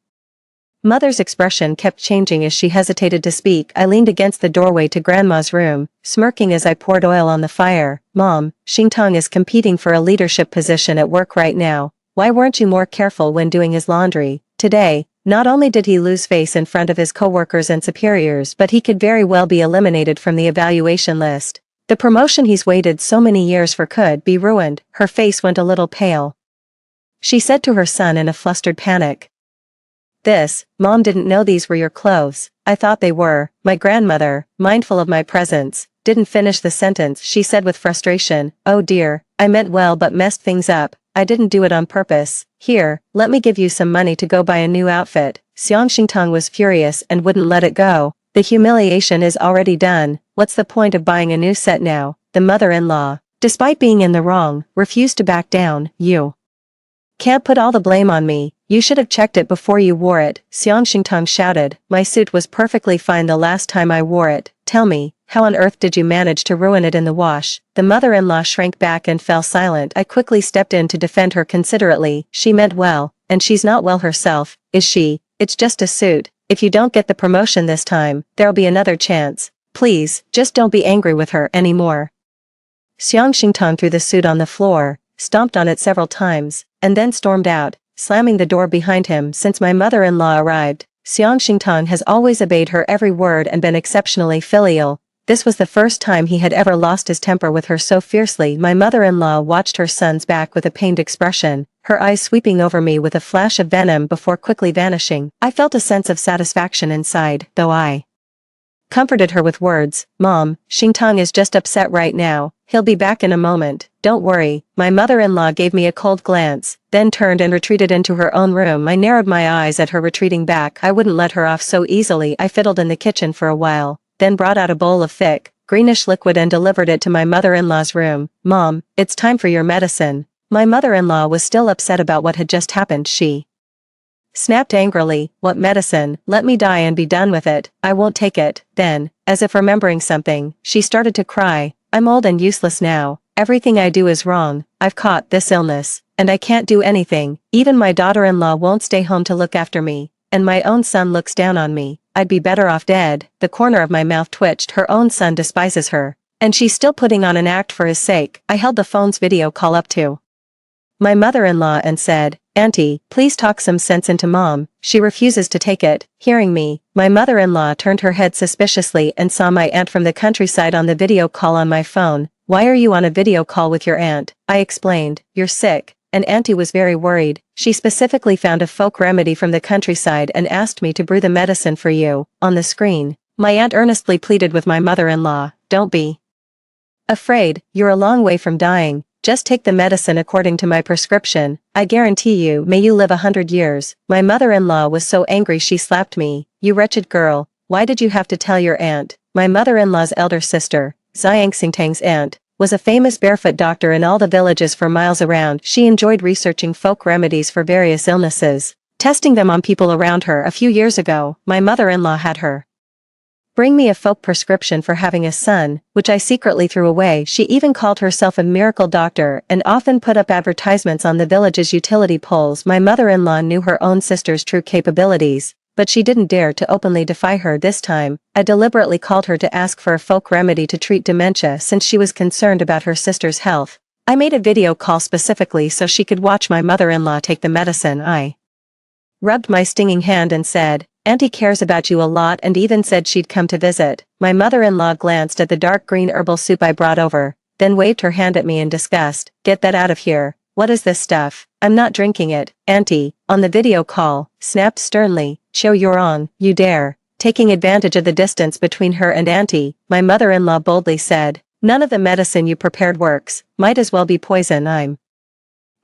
mother's expression kept changing as she hesitated to speak. I leaned against the doorway to Grandma's room, smirking as I poured oil on the fire. "Mom, Xingtong is competing for a leadership position at work right now. Why weren't you more careful when doing his laundry?" Today, not only did he lose face in front of his coworkers and superiors, but he could very well be eliminated from the evaluation list. The promotion he's waited so many years for could be ruined. Her face went a little pale. She said to her son in a flustered panic, "Mom didn't know these were your clothes." "I thought they were." My grandmother, mindful of my presence, didn't finish the sentence, she said with frustration, "Oh dear, I meant well but messed things up. I didn't do it on purpose. Here, let me give you some money to go buy a new outfit." Xiang Xingtang was furious and wouldn't let it go. "The humiliation is already done. What's the point of buying a new set now?" The mother-in-law, despite being in the wrong, refused to back down. "You can't put all the blame on me. You should have checked it before you wore it," Xiang Xingtang shouted. "My suit was perfectly fine the last time I wore it. Tell me, how on earth did you manage to ruin it in the wash?" The mother-in-law shrank back and fell silent. I quickly stepped in to defend her considerately. "She meant well, and she's not well herself, is she? It's just a suit. If you don't get the promotion this time, there'll be another chance. Please, just don't be angry with her anymore." Xiang Xingtang threw the suit on the floor, stomped on it several times, and then stormed out, slamming the door behind him. Since my mother-in-law arrived, Xiang Xingtang has always obeyed her every word and been exceptionally filial. This was the first time he had ever lost his temper with her so fiercely. My mother-in-law watched her son's back with a pained expression, her eyes sweeping over me with a flash of venom before quickly vanishing. I felt a sense of satisfaction inside, though I comforted her with words. "Mom, Xingtang is just upset right now. He'll be back in a moment. Don't worry." My mother-in-law gave me a cold glance, then turned and retreated into her own room. I narrowed my eyes at her retreating back. I wouldn't let her off so easily. I fiddled in the kitchen for a while, then brought out a bowl of thick, greenish liquid and delivered it to my mother-in-law's room. "Mom, it's time for your medicine." My mother-in-law was still upset about what had just happened. She snapped angrily, "What medicine? Let me die and be done with it." "I won't take it." Then, as if remembering something, she started to cry. "I'm old and useless now. Everything I do is wrong. I've caught this illness, and I can't do anything. Even my daughter-in-law won't stay home to look after me, and my own son looks down on me. I'd be better off dead." The corner of my mouth twitched. Her own son despises her, and she's still putting on an act for his sake. I held the phone's video call up to my mother-in-law and said, "Auntie, please talk some sense into Mom. She refuses to take it." Hearing me, my mother-in-law turned her head suspiciously and saw my aunt from the countryside on the video call on my phone. "Why are you on a video call with your aunt?" I explained. "You're sick." And Auntie was very worried. She specifically found a folk remedy from the countryside and asked me to brew the medicine for you. On the screen, my aunt earnestly pleaded with my mother-in-law, "Don't be afraid. You're a long way from dying. Just take the medicine according to my prescription. I guarantee you, may you live 100 years. My mother-in-law was so angry she slapped me. "You wretched girl, why did you have to tell your aunt?" My mother-in-law's elder sister, Xiang Xingtang's aunt, was a famous barefoot doctor in all the villages for miles around. She enjoyed researching folk remedies for various illnesses, testing them on people around her. A few years ago, my mother-in-law had her bring me a folk prescription for having a son, which I secretly threw away. She even called herself a miracle doctor and often put up advertisements on the village's utility poles. My mother-in-law knew her own sister's true capabilities, but she didn't dare to openly defy her. This time, I deliberately called her to ask for a folk remedy to treat dementia since she was concerned about her sister's health. I made a video call specifically so she could watch my mother-in-law take the medicine. I rubbed my stinging hand and said, "Auntie cares about you a lot and even said she'd come to visit." My mother-in-law glanced at the dark green herbal soup I brought over, then waved her hand at me in disgust. "Get that out of here. What is this stuff? I'm not drinking it." Auntie, on the video call, snapped sternly, "Show your on, you dare." Taking advantage of the distance between her and Auntie, my mother-in-law boldly said, "None of the medicine you prepared works. Might as well be poison. I'm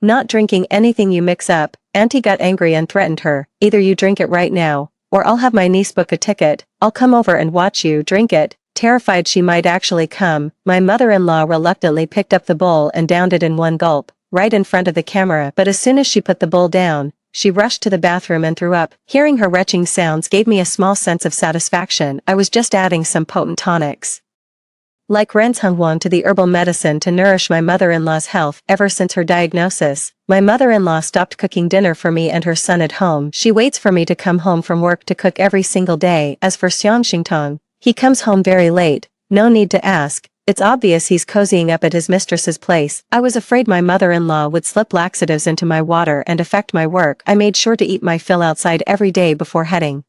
not drinking anything you mix up." Auntie got angry and threatened her, "Either you drink it right now, or I'll have my niece book a ticket. I'll come over and watch you drink it." Terrified she might actually come, my mother-in-law reluctantly picked up the bowl and downed it in one gulp, right in front of the camera. But as soon as she put the bowl down, she rushed to the bathroom and threw up. Hearing her retching sounds gave me a small sense of satisfaction. I was just adding some potent tonics, like Renshengwan, to the herbal medicine to nourish my mother-in-law's health. Ever since her diagnosis, my mother-in-law stopped cooking dinner for me and her son at home. She waits for me to come home from work to cook every single day. As for Xiang Xingtang, he comes home very late. No need to ask. It's obvious he's cozying up at his mistress's place. I was afraid my mother-in-law would slip laxatives into my water and affect my work. I made sure to eat my fill outside every day before heading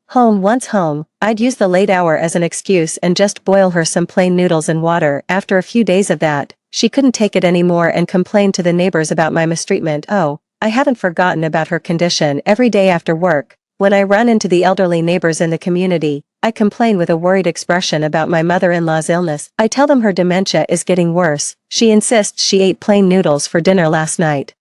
home. Once home, I'd use the late hour as an excuse and just boil her some plain noodles and water. After a few days of that, she couldn't take it anymore and complained to the neighbors about my mistreatment. Oh, I haven't forgotten about her condition. Every day after work, when I run into the elderly neighbors in the community, I complain with a worried expression about my mother-in-law's illness. I tell them her dementia is getting worse. She insists she ate plain noodles for dinner last night,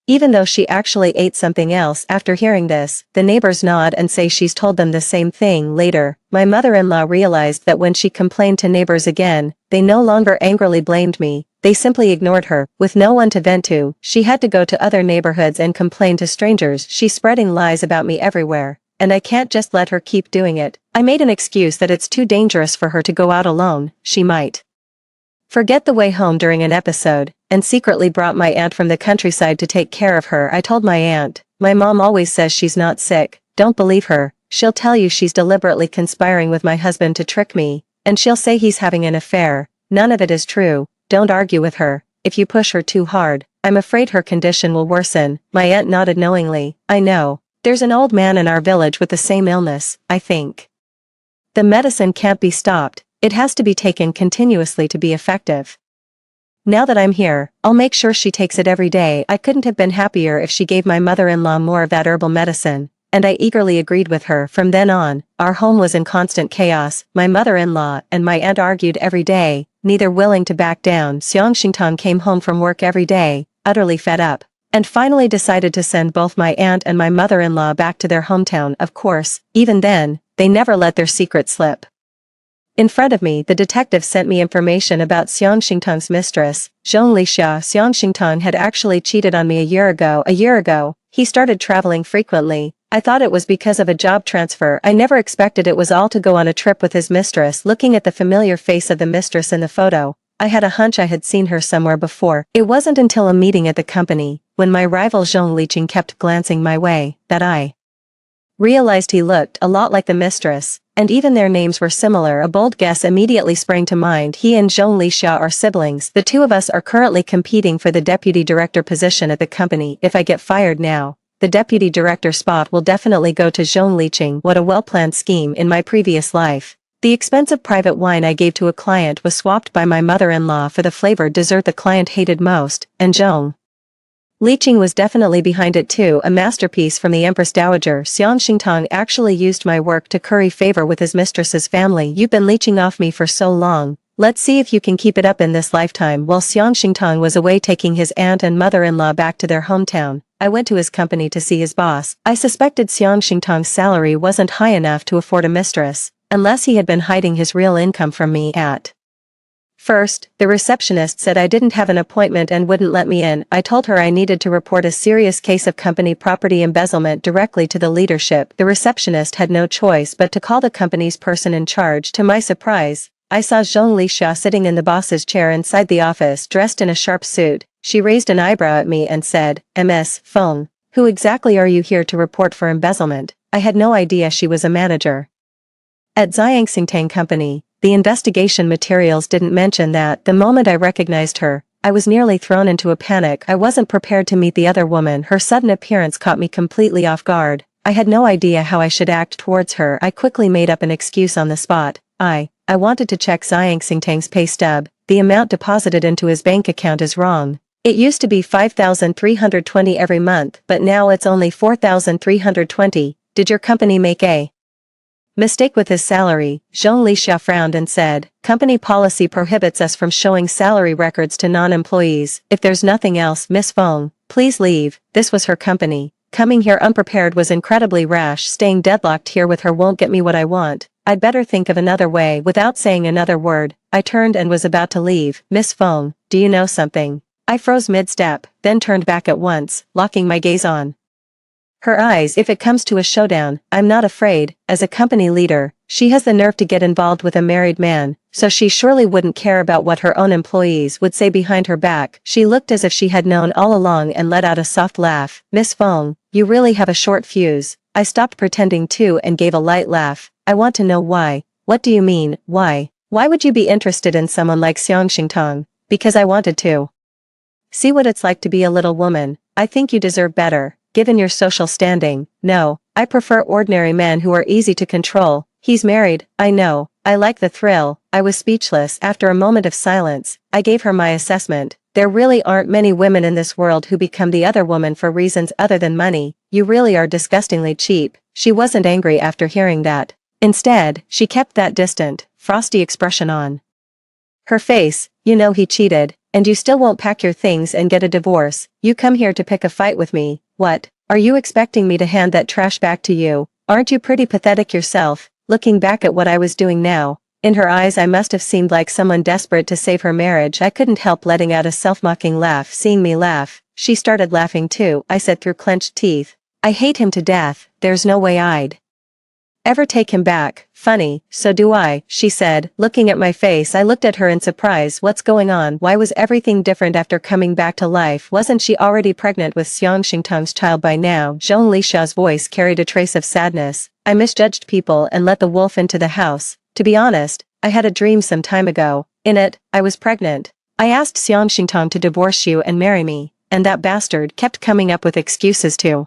even though she actually ate something else. After hearing this, the neighbors nod and say she's told them the same thing. Later, my mother-in-law realized that when she complained to neighbors again, they no longer angrily blamed me, they simply ignored her. With no one to vent to, she had to go to other neighborhoods and complain to strangers. She's spreading lies about me everywhere, and I can't just let her keep doing it. I made an excuse that it's too dangerous for her to go out alone, she might forget the way home during an episode, and secretly brought my aunt from the countryside to take care of her. I told my aunt, my mom always says she's not sick, don't believe her, she'll tell you she's deliberately conspiring with my husband to trick me, and she'll say he's having an affair. None of it is true, don't argue with her, if you push her too hard, I'm afraid her condition will worsen. My aunt nodded knowingly, I know, there's an old man in our village with the same illness, I think. The medicine can't be stopped, it has to be taken continuously to be effective. Now that I'm here, I'll make sure she takes it every day. I couldn't have been happier if she gave my mother-in-law more of that herbal medicine, and I eagerly agreed with her. From then on, our home was in constant chaos. My mother-in-law and my aunt argued every day, neither willing to back down. Xiang Xingtang came home from work every day, utterly fed up, and finally decided to send both my aunt and my mother-in-law back to their hometown. Of course, even then, they never let their secret slip. In front of me, the detective sent me information about Xiang Xingtang's mistress, Zhongli Xia. Xiang Xingtang had actually cheated on me a year ago, he started traveling frequently. I thought it was because of a job transfer. I never expected it was all to go on a trip with his mistress. Looking at the familiar face of the mistress in the photo, I had a hunch I had seen her somewhere before. It wasn't until a meeting at the company, when my rival Zhong Liqing kept glancing my way, that I realized he looked a lot like the mistress. And even their names were similar. A bold guess immediately sprang to mind. He and Zhongli Xia are siblings. The two of us are currently competing for the deputy director position at the company. If I get fired now, the deputy director spot will definitely go to Zhong Liqing. What a well-planned scheme. In my previous life, the expensive private wine I gave to a client was swapped by my mother-in-law for the flavored dessert the client hated most, and Zhong Liqing was definitely behind it too. A masterpiece from the Empress Dowager. Xiang Xingtang actually used my work to curry favor with his mistress's family. You've been leeching off me for so long, let's see if you can keep it up in this lifetime. While Xiang Xingtang was away taking his aunt and mother-in-law back to their hometown, I went to his company to see his boss. I suspected Xiang Xingtang's salary wasn't high enough to afford a mistress, unless he had been hiding his real income from me. At first, the receptionist said I didn't have an appointment and wouldn't let me in. I told her I needed to report a serious case of company property embezzlement directly to the leadership. The receptionist had no choice but to call the company's person in charge. To my surprise, I saw Zhongli Xia sitting in the boss's chair inside the office dressed in a sharp suit. She raised an eyebrow at me and said, Ms. Feng, who exactly are you here to report for embezzlement? I had no idea she was a manager at Xiangxingtang Company. The investigation materials didn't mention that. The moment I recognized her, I was nearly thrown into a panic. I wasn't prepared to meet the other woman. Her sudden appearance caught me completely off guard. I had no idea how I should act towards her. I quickly made up an excuse on the spot. I wanted to check Xiangxingtang's pay stub. The amount deposited into his bank account is wrong. It used to be 5,320 every month, but now it's only 4,320. Did your company make a mistake with his salary? Zhongli Xia frowned and said, company policy prohibits us from showing salary records to non-employees. If there's nothing else, Miss Feng, please leave. This was her company. Coming here unprepared was incredibly rash. Staying deadlocked here with her won't get me what I want. I'd better think of another way. Without saying another word, I turned and was about to leave. Miss Feng, do you know something? I froze mid-step, then turned back at once, locking my gaze on her eyes. If it comes to a showdown, I'm not afraid. As a company leader, she has the nerve to get involved with a married man, so she surely wouldn't care about what her own employees would say behind her back. She looked as if she had known all along and let out a soft laugh. Miss Feng, you really have a short fuse. I stopped pretending to and gave a light laugh. I want to know why. What do you mean, why? Why would you be interested in someone like Xiang Xingtang? Because I wanted to see what it's like to be a little woman. I think you deserve better, given your social standing. No, I prefer ordinary men who are easy to control. He's married, I know. I like the thrill. I was speechless. After a moment of silence, I gave her my assessment. There really aren't many women in this world who become the other woman for reasons other than money. You really are disgustingly cheap. She wasn't angry after hearing that. Instead, she kept that distant, frosty expression on her face. You know he cheated, and you still won't pack your things and get a divorce. You come here to pick a fight with me. What? Are you expecting me to hand that trash back to you? Aren't you pretty pathetic yourself? Looking back at what I was doing now, in her eyes I must have seemed like someone desperate to save her marriage. I couldn't help letting out a self-mocking laugh. Seeing me laugh, she started laughing too. I said through clenched teeth, I hate him to death. There's no way I'd ever take him back. Funny, so do I, she said, looking at my face. I looked at her in surprise. What's going on? Why was everything different after coming back to life? Wasn't she already pregnant with Xiang Xingtang's child by now? Zhong Lisha's voice carried a trace of sadness. I misjudged people and let the wolf into the house. To be honest, I had a dream some time ago. In it, I was pregnant. I asked Xiang Xingtang to divorce you and marry me, and that bastard kept coming up with excuses to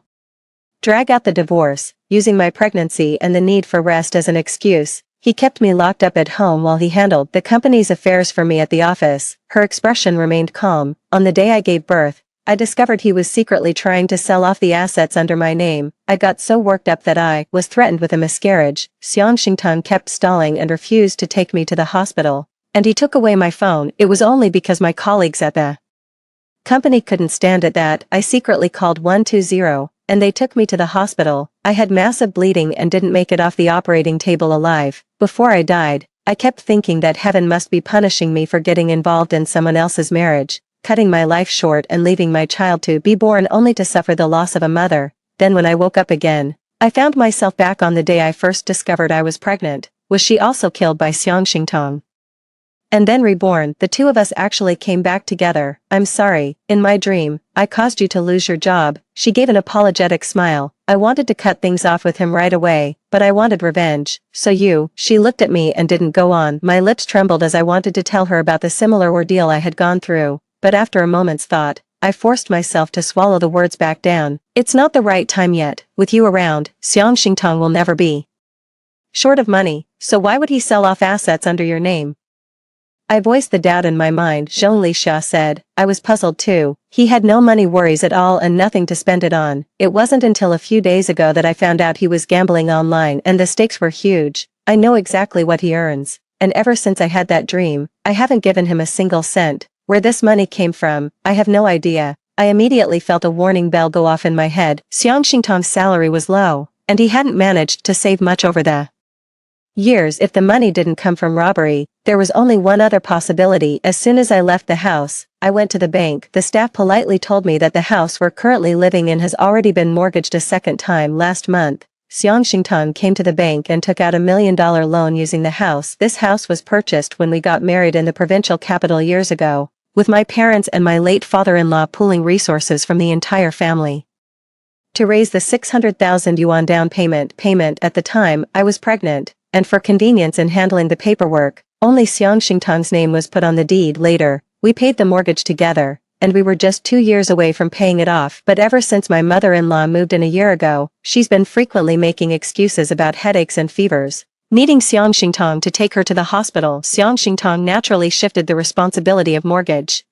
drag out the divorce, using my pregnancy and the need for rest as an excuse. He kept me locked up at home while he handled the company's affairs for me at the office. Her expression remained calm. On the day I gave birth, I discovered he was secretly trying to sell off the assets under my name. I got so worked up that I was threatened with a miscarriage. Xiang Xingtang kept stalling and refused to take me to the hospital. And he took away my phone. It was only because my colleagues at the company couldn't stand it that I secretly called 120. And they took me to the hospital. I had massive bleeding and didn't make it off the operating table alive. Before I died, I kept thinking that heaven must be punishing me for getting involved in someone else's marriage, cutting my life short and leaving my child to be born only to suffer the loss of a mother. Then when I woke up again, I found myself back on the day I first discovered I was pregnant. Was she also killed by Xiang Xingtang? And then Reborn, the two of us actually came back together. I'm sorry, in my dream, I caused you to lose your job. She gave an apologetic smile. I wanted to cut things off with him right away, but I wanted revenge. So she looked at me and didn't go on. My lips trembled as I wanted to tell her about the similar ordeal I had gone through, but after a moment's thought, I forced myself to swallow the words back down. It's not the right time yet. With you around, Xiang Xingtang will never be short of money, so why would he sell off assets under your name? I voiced the doubt in my mind. Zhong Lisha said. I was puzzled too. He had no money worries at all and nothing to spend it on. It wasn't until a few days ago that I found out he was gambling online and the stakes were huge. I know exactly what he earns. And ever since I had that dream, I haven't given him a single cent. Where this money came from, I have no idea. I immediately felt a warning bell go off in my head. Xiang Xingtang's salary was low, and he hadn't managed to save much over the years. If the money didn't come from robbery, there was only one other possibility. As soon as I left the house, I went to the bank. The staff politely told me that the house we're currently living in has already been mortgaged a second time last month. Xiang Xingtang came to the bank and took out $1 million loan using the house. This house was purchased when we got married in the provincial capital years ago, with my parents and my late father-in-law pooling resources from the entire family to raise the 600,000 yuan down payment. At the time, I was pregnant, and for convenience in handling the paperwork, only Xiang Xingtang's name was put on the deed. Later, we paid the mortgage together, and we were just 2 years away from paying it off. But ever since my mother-in-law moved in a year ago, she's been frequently making excuses about headaches and fevers, needing Xiang Xingtang to take her to the hospital. Xiang Xingtang naturally shifted the responsibility of mortgage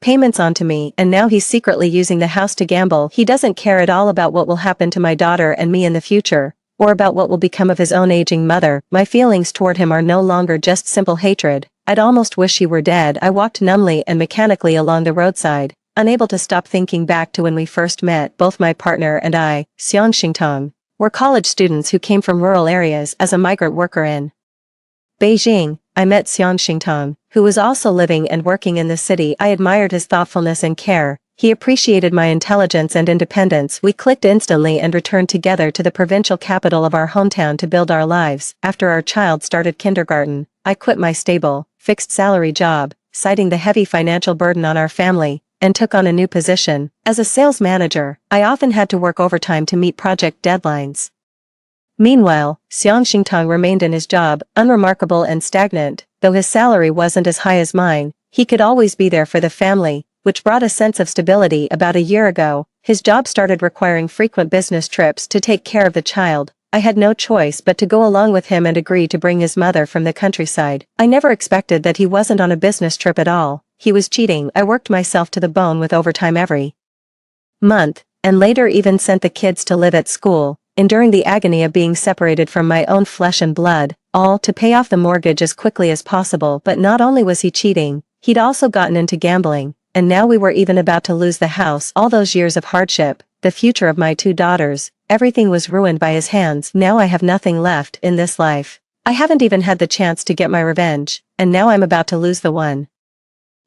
payments onto me, and now he's secretly using the house to gamble. He doesn't care at all about what will happen to my daughter and me in the future, or about what will become of his own aging mother. My feelings toward him are no longer just simple hatred. I'd almost wish he were dead. I walked numbly and mechanically along the roadside, unable to stop thinking back to when we first met. Both my partner and I, Xiang Xingtang, were college students who came from rural areas. As a migrant worker in Beijing, I met Xiang Xingtang, who was also living and working in the city. I admired his thoughtfulness and care. He appreciated my intelligence and independence. We clicked instantly and returned together to the provincial capital of our hometown to build our lives. After our child started kindergarten, I quit my stable, fixed salary job, citing the heavy financial burden on our family, and took on a new position. As a sales manager, I often had to work overtime to meet project deadlines. Meanwhile, Xiang Xingtang remained in his job, unremarkable and stagnant. Though his salary wasn't as high as mine, he could always be there for the family, which brought a sense of stability. About a year ago, his job started requiring frequent business trips to take care of the child. I had no choice but to go along with him and agree to bring his mother from the countryside. I never expected that he wasn't on a business trip at all. He was cheating. I worked myself to the bone with overtime every month, and later even sent the kids to live at school. enduring the agony of being separated from my own flesh and blood, all to pay off the mortgage as quickly as possible. But not only was he cheating, he'd also gotten into gambling, and now we were even about to lose the house. All those years of hardship, the future of my 2 daughters, everything was ruined by his hands. Now I have nothing left in this life. I haven't even had the chance to get my revenge, and now I'm about to lose the one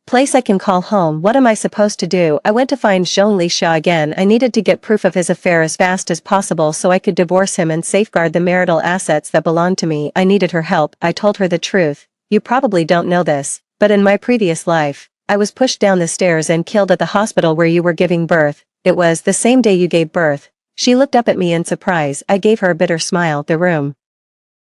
place I can call home. What am I supposed to do? I went to find Zhongli again. I needed to get proof of his affair as fast as possible so I could divorce him and safeguard the marital assets that belonged to me. I needed her help. I told her the truth. You probably don't know this, but in my previous life, I was pushed down the stairs and killed at the hospital where you were giving birth. It was the same day you gave birth. She looked up at me in surprise. I gave her a bitter smile. The room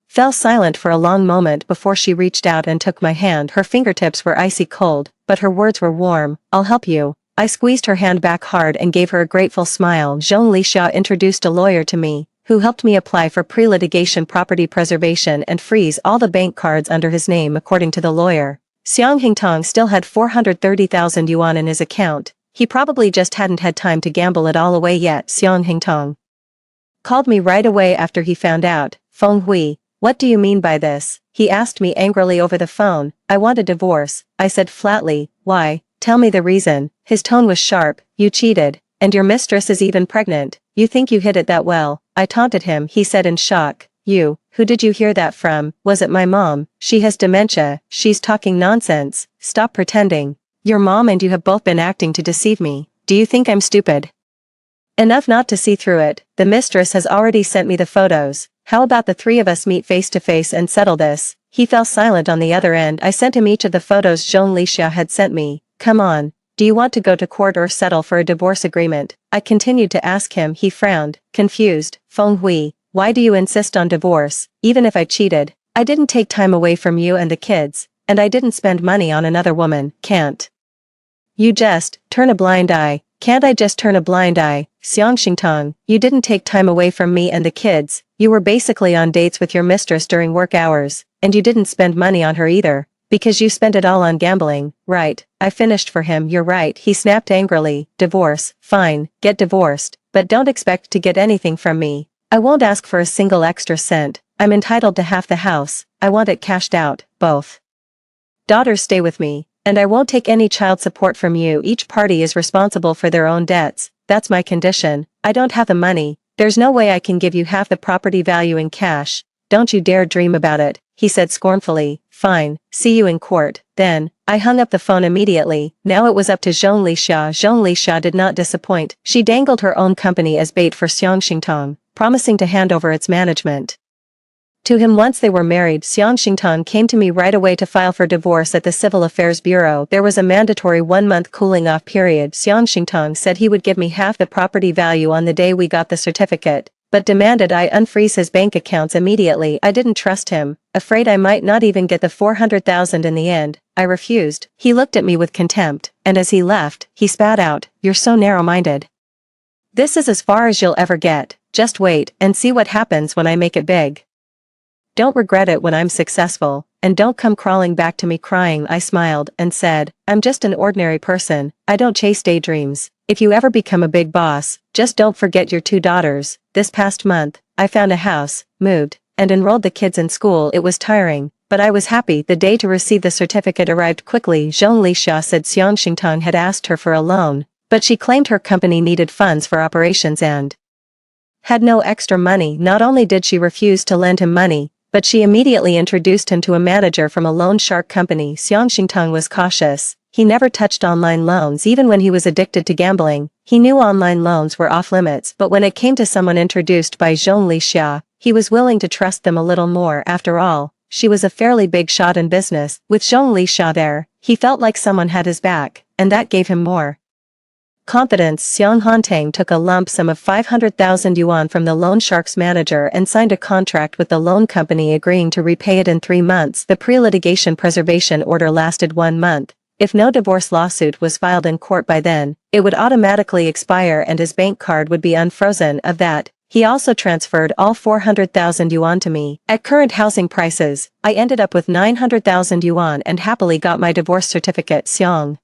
fell silent for a long moment before she reached out and took my hand. Her fingertips were icy cold, but her words were warm. I'll help you. I squeezed her hand back hard and gave her a grateful smile. Zhongli introduced a lawyer to me, who helped me apply for pre-litigation property preservation and freeze all the bank cards under his name. According to the lawyer, Xiang Hingtong still had 430,000 yuan in his account. He probably just hadn't had time to gamble it all away yet. Xiang Hingtong called me right away after he found out. Feng Hui, what do you mean by this? He asked me angrily over the phone. I want a divorce, I said flatly. Why? Tell me the reason. His tone was sharp. You cheated, and your mistress is even pregnant. You think you hid it that well? I taunted him. He said in shock. You, who did you hear that from? Was it my mom? She has dementia. She's talking nonsense. Stop pretending. Your mom and you have both been acting to deceive me. Do you think I'm stupid enough not to see through it? The mistress has already sent me the photos. How about the 3 of us meet face to face and settle this? He fell silent on the other end. I sent him each of the photos Zhongli had sent me. Come on. Do you want to go to court or settle for a divorce agreement? I continued to ask him. He frowned, confused. Feng Hui, why do you insist on divorce? Even if I cheated, I didn't take time away from you and the kids, and I didn't spend money on another woman. Can't you just turn a blind eye? Can't I just turn a blind eye? Xiang Xingtong, you didn't take time away from me and the kids. You were basically on dates with your mistress during work hours, and you didn't spend money on her either, because you spent it all on gambling. Right, I finished for him. You're right, he snapped angrily. Divorce, fine, get divorced, but don't expect to get anything from me. I won't ask for a single extra cent. I'm entitled to half the house. I want it cashed out. Both daughters stay with me, and I won't take any child support from you. Each party is responsible for their own debts. That's my condition. I don't have the money. There's no way I can give you half the property value in cash. Don't you dare dream about it, he said scornfully. Fine, see you in court. Then, I hung up the phone immediately. Now it was up to Zhongli. Zhongli did not disappoint. She dangled her own company as bait for Xiang Xingtong, promising to hand over its management to him once they were married. Xiang Xingtong came to me right away to file for divorce at the Civil Affairs Bureau. There was a mandatory 1-month cooling-off period. Xiang Xingtong said he would give me half the property value on the day we got the certificate, but demanded I unfreeze his bank accounts immediately. I didn't trust him, afraid I might not even get the 400,000 in the end. I refused. He looked at me with contempt, and as he left, he spat out, "You're so narrow-minded. This is as far as you'll ever get. Just wait and see what happens when I make it big. Don't regret it when I'm successful, and don't come crawling back to me crying." I smiled and said, "I'm just an ordinary person. I don't chase daydreams. If you ever become a big boss, just don't forget your 2 daughters." This past month, I found a house, moved, and enrolled the kids in school. It was tiring, but I was happy. The day to receive the certificate arrived quickly. Zhongli said Xiang Xingtong had asked her for a loan, but she claimed her company needed funds for operations and had no extra money. Not only did she refuse to lend him money, but she immediately introduced him to a manager from a loan shark company. Xiang Xingtong was cautious. He never touched online loans even when he was addicted to gambling. He knew online loans were off limits, but when it came to someone introduced by Zhongli, he was willing to trust them a little more. After all, she was a fairly big shot in business. With Zhongli there, he felt like someone had his back, and that gave him more confidence. Xiang Hantang took a lump sum of 500,000 yuan from the loan shark's manager and signed a contract with the loan company agreeing to repay it in 3 months. The pre-litigation preservation order lasted 1 month. If no divorce lawsuit was filed in court by then, it would automatically expire and his bank card would be unfrozen. Of that, he also transferred all 400,000 yuan to me. At current housing prices, I ended up with 900,000 yuan and happily got my divorce certificate. Xiang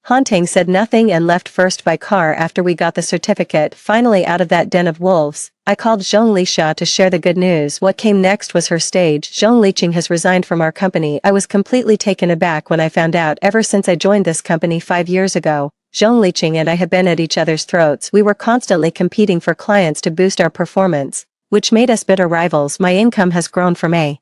Haunting said nothing and left first by car after we got the certificate. Finally out of that den of wolves, I called Zhong Lixia to share the good news. What came next was her stage. Zhong Liqing has resigned from our company. I was completely taken aback when I found out. Ever since I joined this company 5 years ago, Zhong Liqing and I had been at each other's throats. We were constantly competing for clients to boost our performance, which made us bitter rivals. My income has grown from a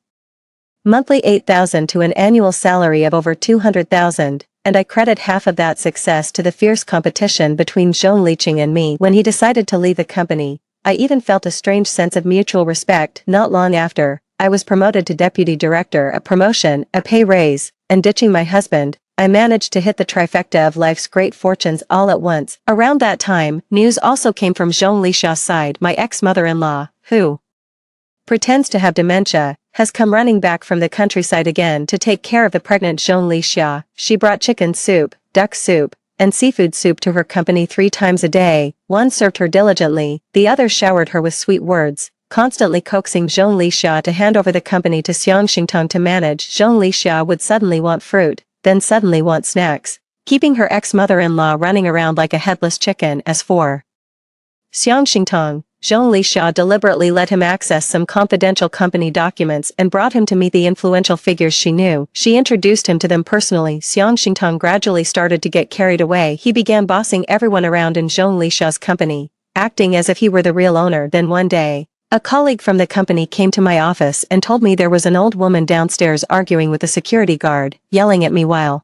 monthly 8,000 to an annual salary of over 200,000. And I credit half of that success to the fierce competition between Zhong Liqing and me. When he decided to leave the company, I even felt a strange sense of mutual respect. Not long after, I was promoted to deputy director, a promotion, a pay raise, and ditching my husband, I managed to hit the trifecta of life's great fortunes all at once. Around that time, news also came from Zhong Lixia's side. My ex-mother-in-law, who pretends to have dementia, has come running back from the countryside again to take care of the pregnant Zhong Lixia. She brought chicken soup, duck soup, and seafood soup to her company 3 times a day. One served her diligently, the other showered her with sweet words, constantly coaxing Zhong Lixia to hand over the company to Xiang Xingtong to manage. Zhong Lixia would suddenly want fruit, then suddenly want snacks, keeping her ex-mother-in-law running around like a headless chicken. As for Xiang Xingtong, Zhong Lixia deliberately let him access some confidential company documents and brought him to meet the influential figures she knew. She introduced him to them personally. Xiang Xingtong gradually started to get carried away. He began bossing everyone around in Zhong Lixia's company, acting as if he were the real owner. Then one day, a colleague from the company came to my office and told me there was an old woman downstairs arguing with a security guard, yelling at me while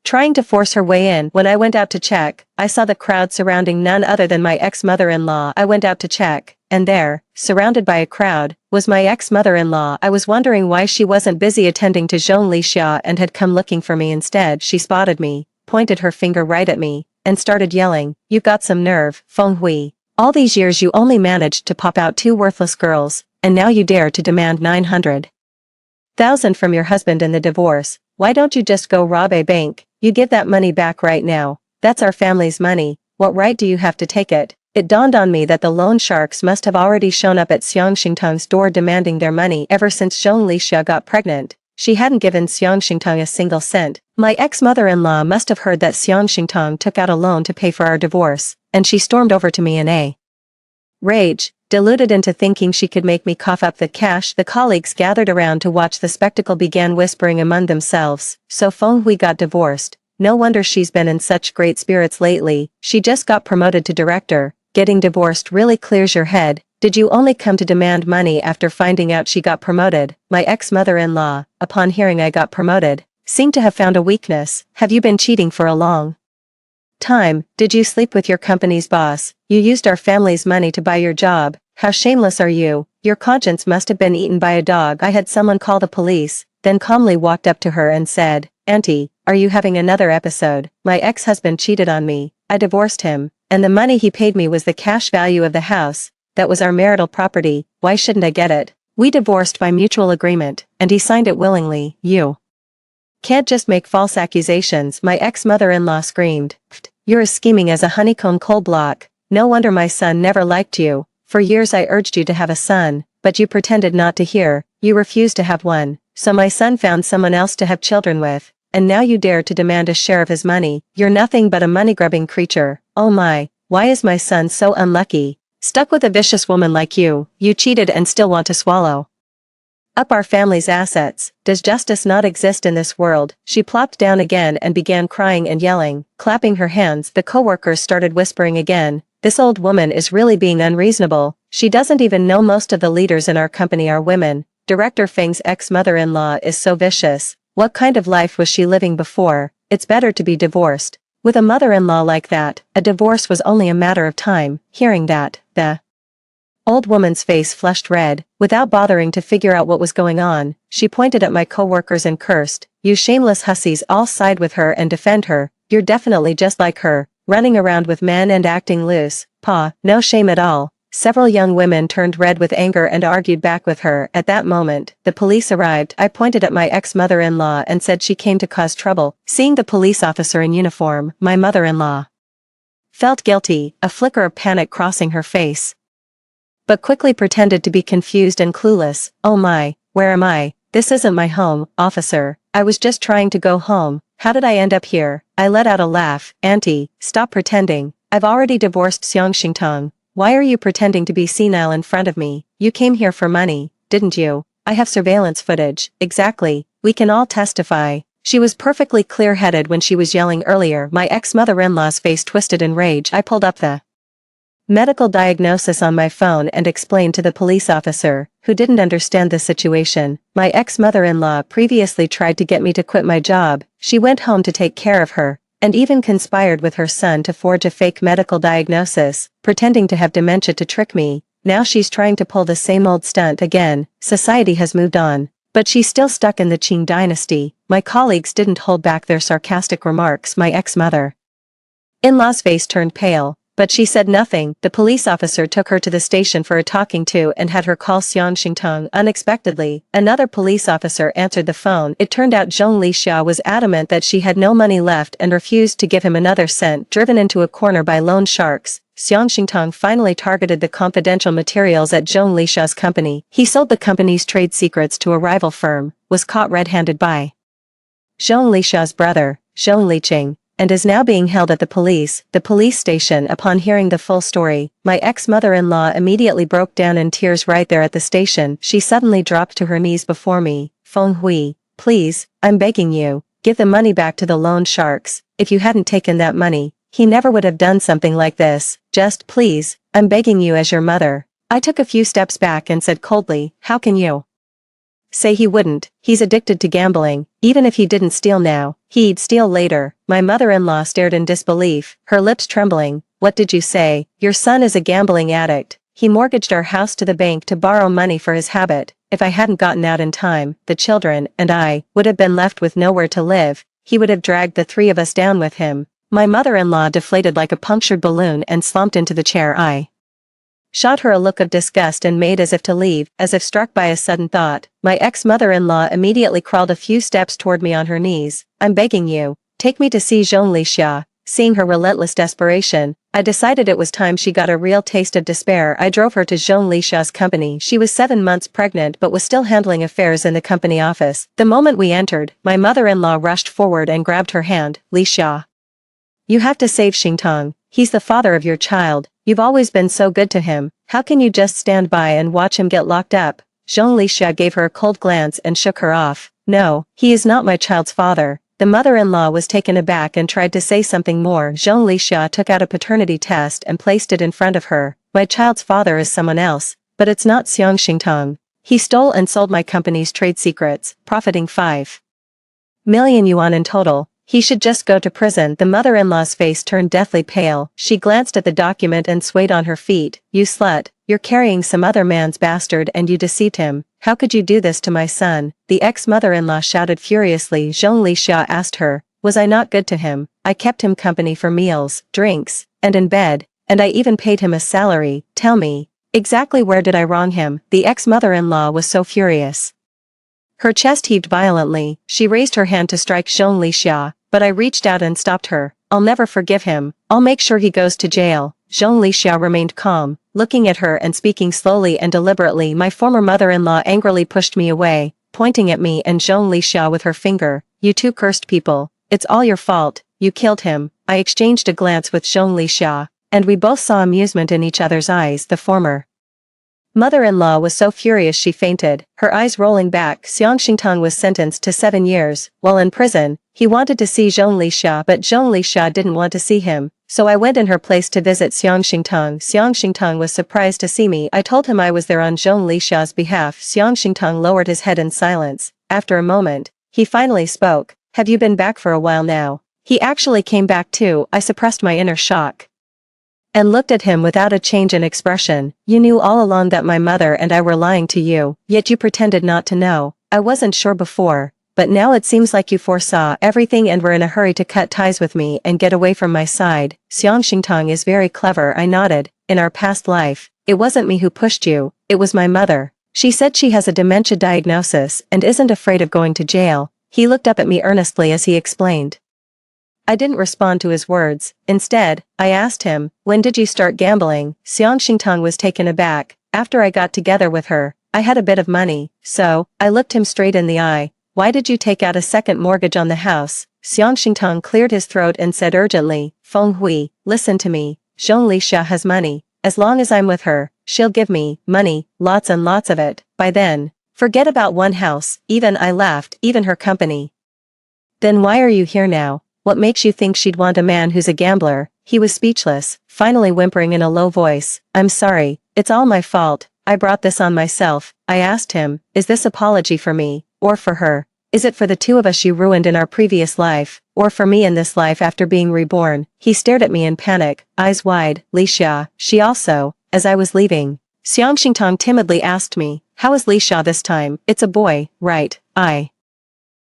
trying to force her way in. When I went out to check, I saw the crowd surrounding none other than my ex-mother-in-law. I went out to check, and there, surrounded by a crowd, was my ex-mother-in-law. I was wondering why she wasn't busy attending to Zhong Lixia and had come looking for me instead. She spotted me, pointed her finger right at me, and started yelling, "You've got some nerve, Feng Hui. All these years you only managed to pop out 2 worthless girls, and now you dare to demand 900,000 from your husband in the divorce. Why don't you just go rob a bank? You give that money back right now. That's our family's money. What right do you have to take it?" It dawned on me that the loan sharks must have already shown up at Xiang Xingtong's door demanding their money. Ever since Zhong Lixia got pregnant, she hadn't given Xiang Xingtong a single cent. My ex-mother-in-law must have heard that Xiang Xingtong took out a loan to pay for our divorce, and she stormed over to me in a rage, deluded into thinking she could make me cough up the cash. The colleagues gathered around to watch the spectacle began whispering among themselves, "So Feng Hui got divorced. No wonder she's been in such great spirits lately. She just got promoted to director. Getting divorced really clears your head. Did you only come to demand money after finding out she got promoted?" My ex-mother-in-law, upon hearing I got promoted, seemed to have found a weakness. "Have you been cheating for a long time? Did you sleep with your company's boss? You used our family's money to buy your job. How shameless are you? Your conscience must have been eaten by a dog." I had someone call the police, then calmly walked up to her and said, "Auntie, are you having another episode? My ex-husband cheated on me. I divorced him, and the money he paid me was the cash value of the house. That was our marital property. Why shouldn't I get it? We divorced by mutual agreement, and he signed it willingly. You can't just make false accusations." My ex-mother-in-law screamed, "You're as scheming as a honeycomb coal block. No wonder my son never liked you. For years I urged you to have a son, but you pretended not to hear. You refused to have one, so my son found someone else to have children with, and now you dare to demand a share of his money. You're nothing but a money-grubbing creature. Oh my, why is my son so unlucky? Stuck with a vicious woman like you. You cheated and still want to swallow up our family's assets. Does justice not exist in this world?" She plopped down again and began crying and yelling, clapping her hands. The co-workers started whispering again, "This old woman is really being unreasonable. She doesn't even know most of the leaders in our company are women. Director Feng's ex-mother-in-law is so vicious. What kind of life was she living before? It's better to be divorced." With a mother-in-law like that, a divorce was only a matter of time. Hearing that, the old woman's face flushed red. Without bothering to figure out what was going on, she pointed at my co-workers and cursed, "You shameless hussies all side with her and defend her. You're definitely just like her, running around with men and acting loose. Pa, no shame at all." Several young women turned red with anger and argued back with her. At that moment, the police arrived. I pointed at my ex-mother-in-law and said she came to cause trouble. Seeing the police officer in uniform, my mother-in-law felt guilty, a flicker of panic crossing her face, but quickly pretended to be confused and clueless. "Oh my, where am I? This isn't my home, officer. I was just trying to go home. How did I end up here? I let out a laugh. Auntie, stop pretending. I've already divorced Xiang Xingtong. Why are you pretending to be senile in front of me? You came here for money, didn't you? I have surveillance footage. Exactly. We can all testify. She was perfectly clear-headed when she was yelling earlier. My ex-mother-in-law's face twisted in rage. I pulled up the medical diagnosis on my phone and explained to the police officer, who didn't understand the situation. My ex-mother-in-law previously tried to get me to quit my job. She went home to take care of her, and even conspired with her son to forge a fake medical diagnosis, pretending to have dementia to trick me. Now she's trying to pull the same old stunt again. Society has moved on, but she's still stuck in the Qing dynasty. My colleagues didn't hold back their sarcastic remarks. My ex-mother-in-law's face turned pale, but she said nothing. The police officer took her to the station for a talking to and had her call Xiang Xingtong. Unexpectedly, another police officer answered the phone. It turned out Zhong Lixia was adamant that she had no money left and refused to give him another cent. Driven into a corner by loan sharks, Xiang Xingtong finally targeted the confidential materials at Zhong Lixia's company. He sold the company's trade secrets to a rival firm, was caught red-handed by Zhong Lixia's brother, Zhong Liqing, and is now being held at the police station. Upon hearing the full story, my ex-mother-in-law immediately broke down in tears right there at the station. She suddenly dropped to her knees before me. Feng Hui, please, I'm begging you, give the money back to the loan sharks. If you hadn't taken that money, he never would have done something like this. Just please, I'm begging you as your mother. I took a few steps back and said coldly, how can you say he wouldn't? He's addicted to gambling. Even if he didn't steal now, he'd steal later. My mother-in-law stared in disbelief, her lips trembling. What did you say? Your son is a gambling addict. He mortgaged our house to the bank to borrow money for his habit. If I hadn't gotten out in time, the children and I would have been left with nowhere to live. He would have dragged the three of us down with him. My mother-in-law deflated like a punctured balloon and slumped into the chair. I shot her a look of disgust and made as if to leave, as if struck by a sudden thought. My ex-mother-in-law immediately crawled a few steps toward me on her knees. I'm begging you, take me to see Zhong Lixia. Seeing her relentless desperation, I decided it was time she got a real taste of despair. I drove her to Zhong Lixia's company. She was 7 months pregnant but was still handling affairs in the company office. The moment we entered, my mother-in-law rushed forward and grabbed her hand. Lixia, you have to save Xingtong. He's the father of your child. You've always been so good to him. How can you just stand by and watch him get locked up? Zhong Lixia gave her a cold glance and shook her off. No, he is not my child's father. The mother-in-law was taken aback and tried to say something more. Zhong Lixia took out a paternity test and placed it in front of her. My child's father is someone else, but it's not Xiang Xingtong. He stole and sold my company's trade secrets, profiting 5 million yuan in total. He should just go to prison. The mother-in-law's face turned deathly pale. She glanced at the document and swayed on her feet. You slut, you're carrying some other man's bastard and you deceived him. How could you do this to my son? The ex-mother-in-law shouted furiously. Zhong Lixia asked her, was I not good to him? I kept him company for meals, drinks, and in bed, and I even paid him a salary. Tell me, exactly where did I wrong him? The ex-mother-in-law was so furious. Her chest heaved violently. She raised her hand to strike Zhong Lixia, but I reached out and stopped her. I'll never forgive him. I'll make sure he goes to jail. Zhong Lixia remained calm, looking at her and speaking slowly and deliberately. My former mother-in-law angrily pushed me away, pointing at me and Zhong Lixia with her finger. You two cursed people. It's all your fault. You killed him. I exchanged a glance with Zhong Lixia, and we both saw amusement in each other's eyes. The former mother-in-law was so furious she fainted, her eyes rolling back. Xiang Xingtong was sentenced to 7 years. While in prison, he wanted to see Zhong Lixia, but Zhong Lixia didn't want to see him, so I went in her place to visit Xiang Xingtong. Xiang Xingtong was surprised to see me. I told him I was there on Zhong Lixia's behalf. Xiang Xingtong lowered his head in silence. After a moment, he finally spoke. Have you been back for a while now? He actually came back too. I suppressed my inner shock and looked at him without a change in expression. You knew all along that my mother and I were lying to you, yet you pretended not to know. I wasn't sure before, but now it seems like you foresaw everything and were in a hurry to cut ties with me and get away from my side. Xiang Xingtong is very clever. I nodded. In our past life, it wasn't me who pushed you, it was my mother. She said she has a dementia diagnosis and isn't afraid of going to jail. He looked up at me earnestly as he explained. I didn't respond to his words. Instead, I asked him, when did you start gambling? Xiang Xingtong was taken aback. After I got together with her, I had a bit of money, so I looked him straight in the eye. Why did you take out a second mortgage on the house? Xiang Xingtong cleared his throat and said urgently, Feng Hui, listen to me. Zhong Lixia has money. As long as I'm with her, she'll give me money, lots and lots of it. By then, forget about one house, even I laughed, even her company. Then why are you here now? What makes you think she'd want a man who's a gambler? He was speechless, finally whimpering in a low voice. I'm sorry, it's all my fault. I brought this on myself. I asked him, is this apology for me, or for her? Is it for the two of us you ruined in our previous life, or for me in this life after being reborn? He stared at me in panic, eyes wide. Lixia, she also, as I was leaving. Xiang Xingtong timidly asked me, how is Lixia this time? It's a boy, right? I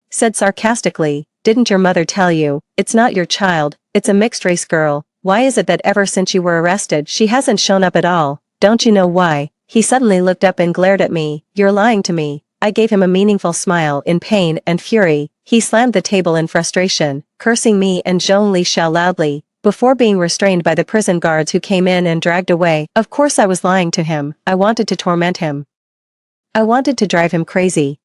said sarcastically, didn't your mother tell you? It's not your child, it's a mixed-race girl. Why is it that ever since you were arrested she hasn't shown up at all? Don't you know why? He suddenly looked up and glared at me. You're lying to me. I gave him a meaningful smile. In pain and fury, he slammed the table in frustration, cursing me and Zhong Lixia loudly, before being restrained by the prison guards who came in and dragged away. Of course I was lying to him. I wanted to torment him. I wanted to drive him crazy.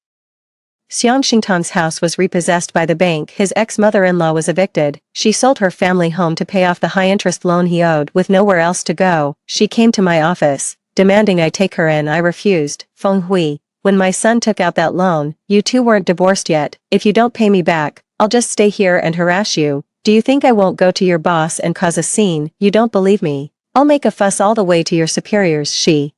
Xiang Xingtong's house was repossessed by the bank. His ex-mother-in-law was evicted. She sold her family home to pay off the high-interest loan he owed. With nowhere else to go, she came to my office, demanding I take her in. I refused. Feng Hui, when my son took out that loan, you two weren't divorced yet. If you don't pay me back, I'll just stay here and harass you. Do you think I won't go to your boss and cause a scene? You don't believe me. I'll make a fuss all the way to your superiors. She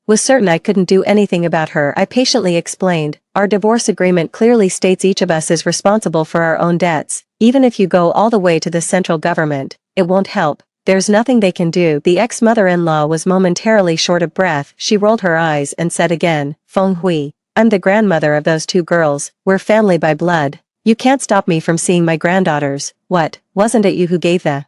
was certain I couldn't do anything about her. I patiently explained, our divorce agreement clearly states each of us is responsible for our own debts. Even if you go all the way to the central government, it won't help. There's nothing they can do. The ex-mother-in-law was momentarily short of breath. She rolled her eyes and said again, Feng Hui, I'm the grandmother of those two girls. We're family by blood. You can't stop me from seeing my granddaughters. What, wasn't it you who gave the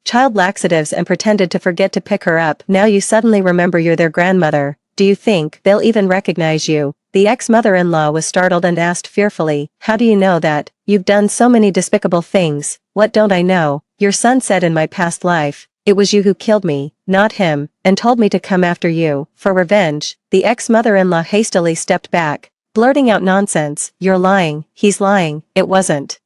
child laxatives and pretended to forget to pick her up? Now you suddenly remember you're their grandmother. Do you think they'll even recognize you? The ex-mother-in-law was startled and asked fearfully, how do you know that? You've done so many despicable things. What don't I know? Your son said in my past life, it was you who killed me, not him, and told me to come after you, for revenge. The ex-mother-in-law hastily stepped back, blurting out nonsense. You're lying. He's lying. It wasn't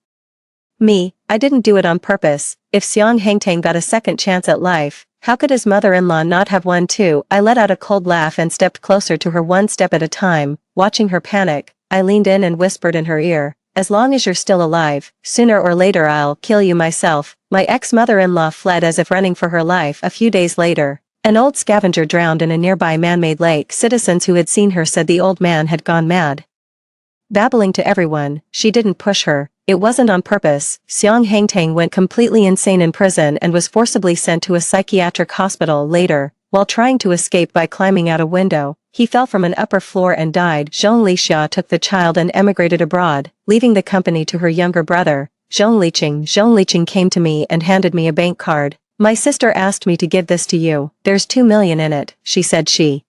me. I didn't do it on purpose. If Xiang Hangtang got a second chance at life, how could his mother-in-law not have one too? I let out a cold laugh and stepped closer to her one step at a time, watching her panic. I leaned in and whispered in her ear, as long as you're still alive, sooner or later I'll kill you myself. My ex-mother-in-law fled as if running for her life. A few days later, an old scavenger drowned in a nearby man-made lake. Citizens who had seen her said the old man had gone mad. Babbling to everyone, she didn't push her. It wasn't on purpose. Xiang Hangtang went completely insane in prison and was forcibly sent to a psychiatric hospital later. While trying to escape by climbing out a window, he fell from an upper floor and died. Zhong Lixia took the child and emigrated abroad, leaving the company to her younger brother, Zhong Liqing. Zhong Liqing came to me and handed me a bank card. My sister asked me to give this to you. There's 2 million in it, she said. She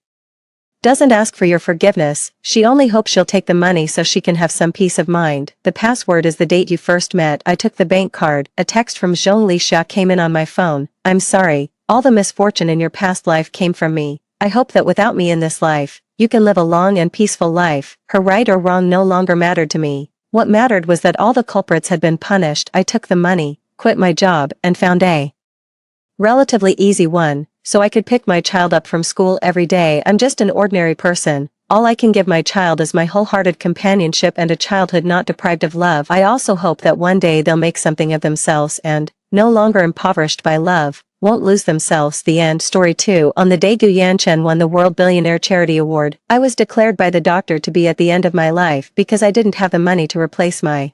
doesn't ask for your forgiveness, she only hopes she'll take the money so she can have some peace of mind. The password is the date you first met. I took the bank card. A text from Zhong Lixia came in on my phone. I'm sorry, all the misfortune in your past life came from me. I hope that without me in this life, you can live a long and peaceful life. Her right or wrong no longer mattered to me. What mattered was that all the culprits had been punished. I took the money, quit my job, and found a relatively easy one, so I could pick my child up from school every day. I'm just an ordinary person. All I can give my child is my wholehearted companionship and a childhood not deprived of love. I also hope that one day they'll make something of themselves and, no longer impoverished by love, won't lose themselves. The end. Story 2. On the day Gu Yanchen won the World Billionaire Charity Award, I was declared by the doctor to be at the end of my life because I didn't have the money to replace my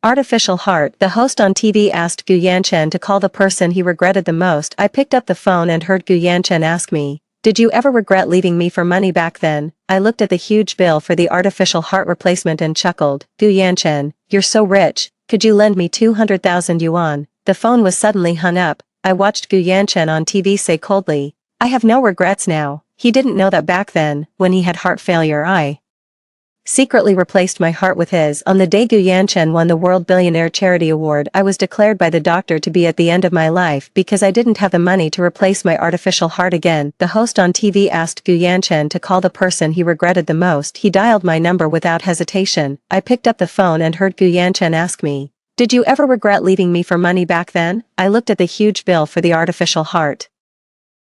artificial heart. The host on TV asked Gu Yanchen to call the person he regretted the most. I picked up the phone and heard Gu Yanchen ask me, did you ever regret leaving me for money back then? I looked at the huge bill for the artificial heart replacement and chuckled. Gu Yanchen, you're so rich, could you lend me 200,000 yuan? The phone was suddenly hung up. I watched Gu Yanchen on TV say coldly, I have no regrets now. He didn't know that back then, when he had heart failure, I secretly replaced my heart with his. On the day Gu Yanchen won the World Billionaire Charity Award, I was declared by the doctor to be at the end of my life because I didn't have the money to replace my artificial heart again. The host on TV asked Gu Yanchen to call the person he regretted the most. He dialed my number without hesitation. I picked up the phone and heard Gu Yanchen ask me, "Did you ever regret leaving me for money back then?" I looked at the huge bill for the artificial heart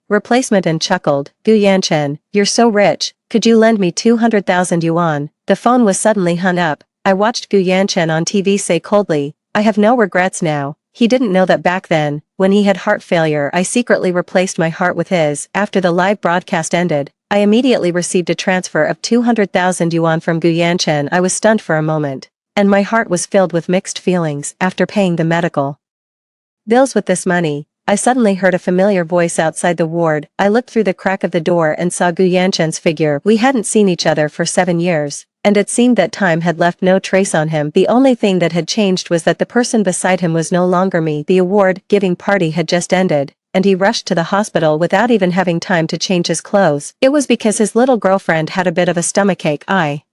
replacement and chuckled. "Gu Yanchen, you're so rich, could you lend me 200,000 yuan? The phone was suddenly hung up. I watched Gu Yanchen on TV say coldly, "I have no regrets now." He didn't know that back then, when he had heart failure, I secretly replaced my heart with his. After the live broadcast ended, I immediately received a transfer of 200,000 yuan from Gu Yanchen. I was stunned for a moment, and my heart was filled with mixed feelings. After paying the medical bills with this money, I suddenly heard a familiar voice outside the ward. I looked through the crack of the door and saw Gu Yanchen's figure. We hadn't seen each other for 7 years, and it seemed that time had left no trace on him. The only thing that had changed was that the person beside him was no longer me. The award-giving party had just ended, and he rushed to the hospital without even having time to change his clothes. It was because his little girlfriend had a bit of a stomachache. I